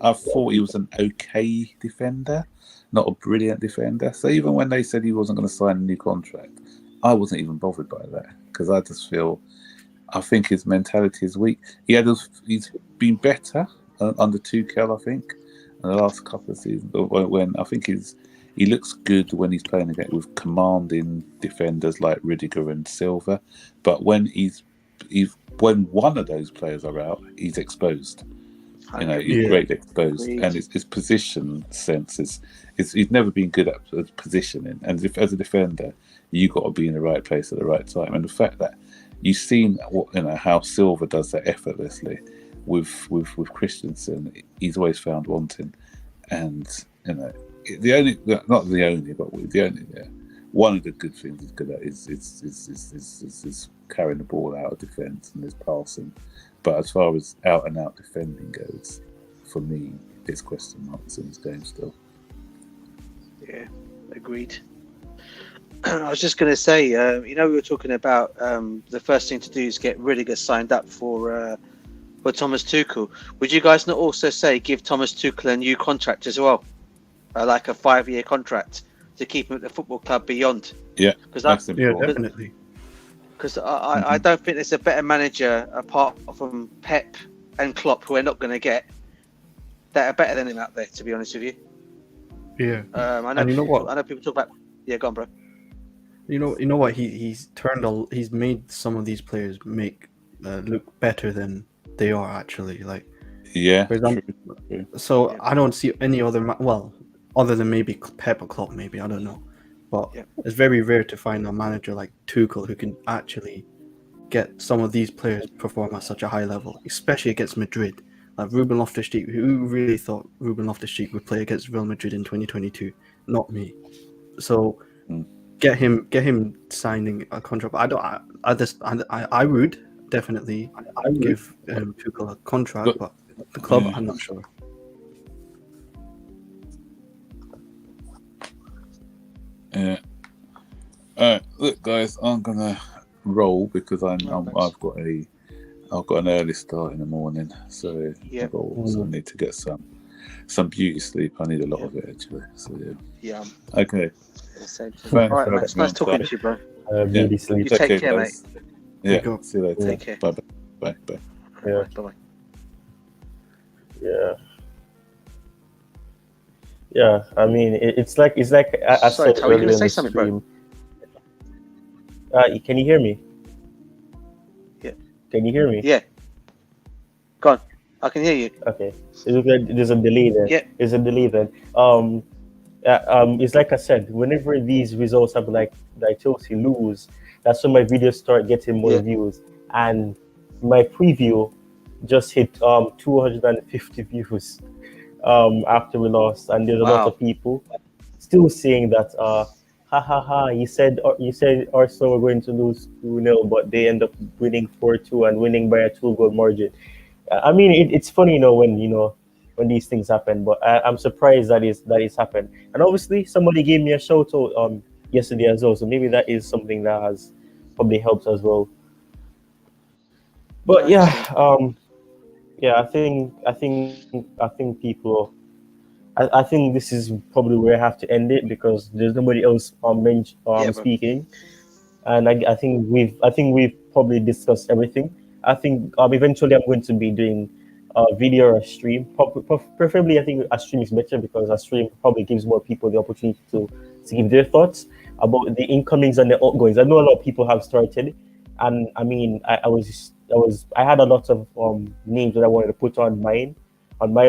I've thought he was an okay defender, not a brilliant defender. So even when they said he wasn't going to sign a new contract, I wasn't even bothered by that, because I just feel, I think his mentality is weak. He's been better under Tuchel, I think, in the last couple of seasons. When I think he looks good when he's playing again with commanding defenders like Rudiger and Silva, but when when one of those players are out, he's exposed. He's Yeah. greatly exposed, Agreed. and his position sense is he's never been good at positioning. And as a defender, you got to be in the right place at the right time. And the fact that you've seen how Silva does that effortlessly with Christensen, he's always found wanting. And one of the good things he's good at is carrying the ball out of defence and his passing. But as far as out and out defending goes, for me, there's question marks in his game still. Yeah, agreed. I was just going to say, we were talking about the first thing to do is get Rudiger signed up for Thomas Tuchel. Would you guys not also say give Thomas Tuchel a new contract as well, like a 5-year contract to keep him at the football club beyond? Yeah, because that's Yeah, important. definitely. Because I don't think there's a better manager apart from Pep and Klopp who we're not going to get that are better than him out there. To be honest with you, Yeah. I know. And you know what? I know people talk about. Yeah, go on, bro. You know what? He's made some of these players look better than they are actually. Like, Yeah, for example, true. so Yeah. I don't see any other other than maybe Pep or Klopp, maybe, I don't know. But Yeah. it's very rare to find a manager like Tuchel who can actually get some of these players perform at such a high level, especially against Madrid. Like Ruben Loftus-Cheek, who really thought Ruben Loftus-Cheek would play against Real Madrid in 2022? Not me. So get him signing a contract. I would definitely give Tuchel a contract, but the club, Yeah. I'm not sure. Yeah. All right, look, guys, I'm gonna roll because I've got an early start in the morning, so Yeah. I've also need to get some beauty sleep. I need a lot of it actually. So Yeah. okay. Same. Thanks All right, for mate. It's having me nice on, talking Si. to you, bro. Beauty Yeah. sleep. You take care, guys. There you Yeah. go. See you later. Take care. Bye. Bye. Yeah. Bye. Yeah. Yeah, I mean, it's like I Sorry, said Tal, you earlier gonna in say the something, bro? stream. Can you hear me? Yeah. Can you hear me? Yeah. Go on. I can hear you. Okay. It looks like there's a delay there. Yeah. There's a delay then. it's like I said, whenever these results happen, like Chelsea lose, that's when my videos start getting more Yeah. views, and my preview just hit 250 views after we lost, and there's a lot Wow. of people still saying that ha ha ha, you said Arsenal were going to lose 2-0, but they end up winning 4-2 and winning by a 2 goal margin. I mean, it's funny, when these things happen. But I'm surprised that it's happened. And obviously, somebody gave me a shout out yesterday as well. So maybe that is something that has probably helped as well. But yeah, Excellent. yeah, I think people. I think this is probably where I have to end it because there's nobody else Yeah, bro. speaking. And I think we've probably discussed everything. I think eventually I'm going to be doing a video or a stream. Preferably, I think a stream is better because a stream probably gives more people the opportunity to give their thoughts about the incomings and the outgoings. I know a lot of people have started, and I mean, I had a lot of names that I wanted to put on my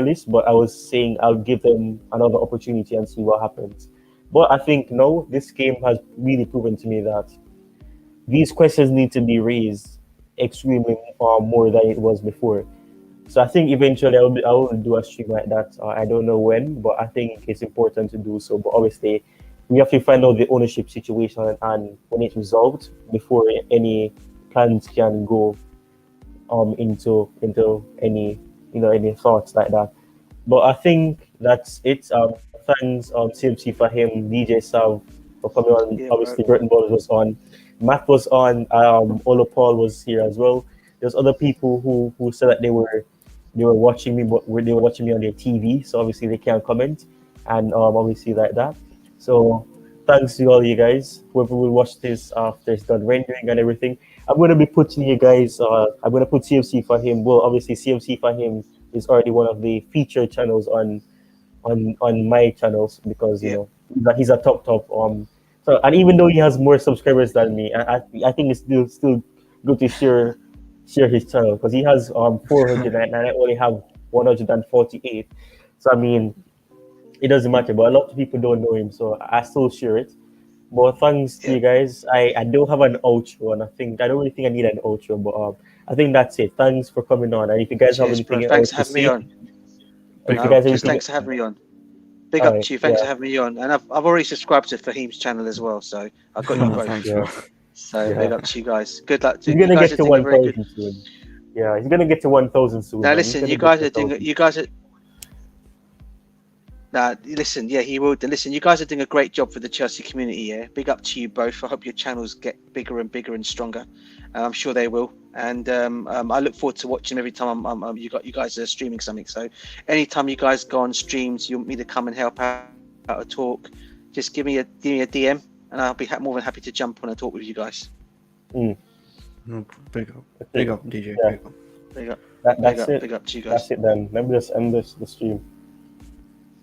list, but I was saying I'll give them another opportunity and see what happens. But I think no, this game has really proven to me that these questions need to be raised extremely more than it was before. So I think eventually I will do a stream like that. I don't know when, but I think it's important to do so. But obviously, we have to find out the ownership situation and when it's resolved before any plans can go into any thoughts like that. But I think that's it. Thanks CMC for him, DJ Sav for coming on. Yeah, bro. Obviously, Burton Ball was on, Matt was on, Olo Paul was here as well. There's other people who said that they were watching me, but they were watching me on their TV, so obviously they can't comment, and obviously like that. So thanks to all you guys. Whoever will watch this after it's done rendering and everything, I'm gonna be putting you guys. I'm gonna put CMC for him. Well, obviously CMC for him is already one of the featured channels on my channels because Yeah. he's a top. So, and even though he has more subscribers than me, I think it's still good to share his channel because he has 400 and I only have 148. So I mean, it doesn't matter. But a lot of people don't know him, so I still share it. But thanks to Yeah. you guys. I don't have an outro, and I don't really think I need an outro, but I think that's it. Thanks for coming on. And if you guys have Cheers, bro. anything Thanks else for to having me say, on. Big if you up, guys have Just big up. anything, thanks for having me on. Big all up right, to you. Thanks yeah. for having me on. And I've already subscribed to Fahim's channel as well, so I've got you both. Thanks, Yeah. bro. So Yeah. big up to you guys. Good luck to He's you. gonna Guys get are to doing a very good. 1,000 soon. Yeah, he's gonna get to 1,000 soon, Now man. He's listen, gonna you get guys to are doing. 1,000. You guys are. Nah, listen, yeah, he will. Listen, you guys are doing a great job for the Chelsea community. Yeah, big up to you both. I hope your channels get bigger and bigger and stronger. I'm sure they will. And I look forward to watching every time you guys are streaming something. So anytime you guys go on streams, you want me to come and help out or talk, just give me a DM, and I'll be more than happy to jump on and talk with you guys. Mm. No, big up, Okay. big up, DJ, Yeah. big up. Big up, That's it. big up to you guys. That's it then. Let me just end the stream.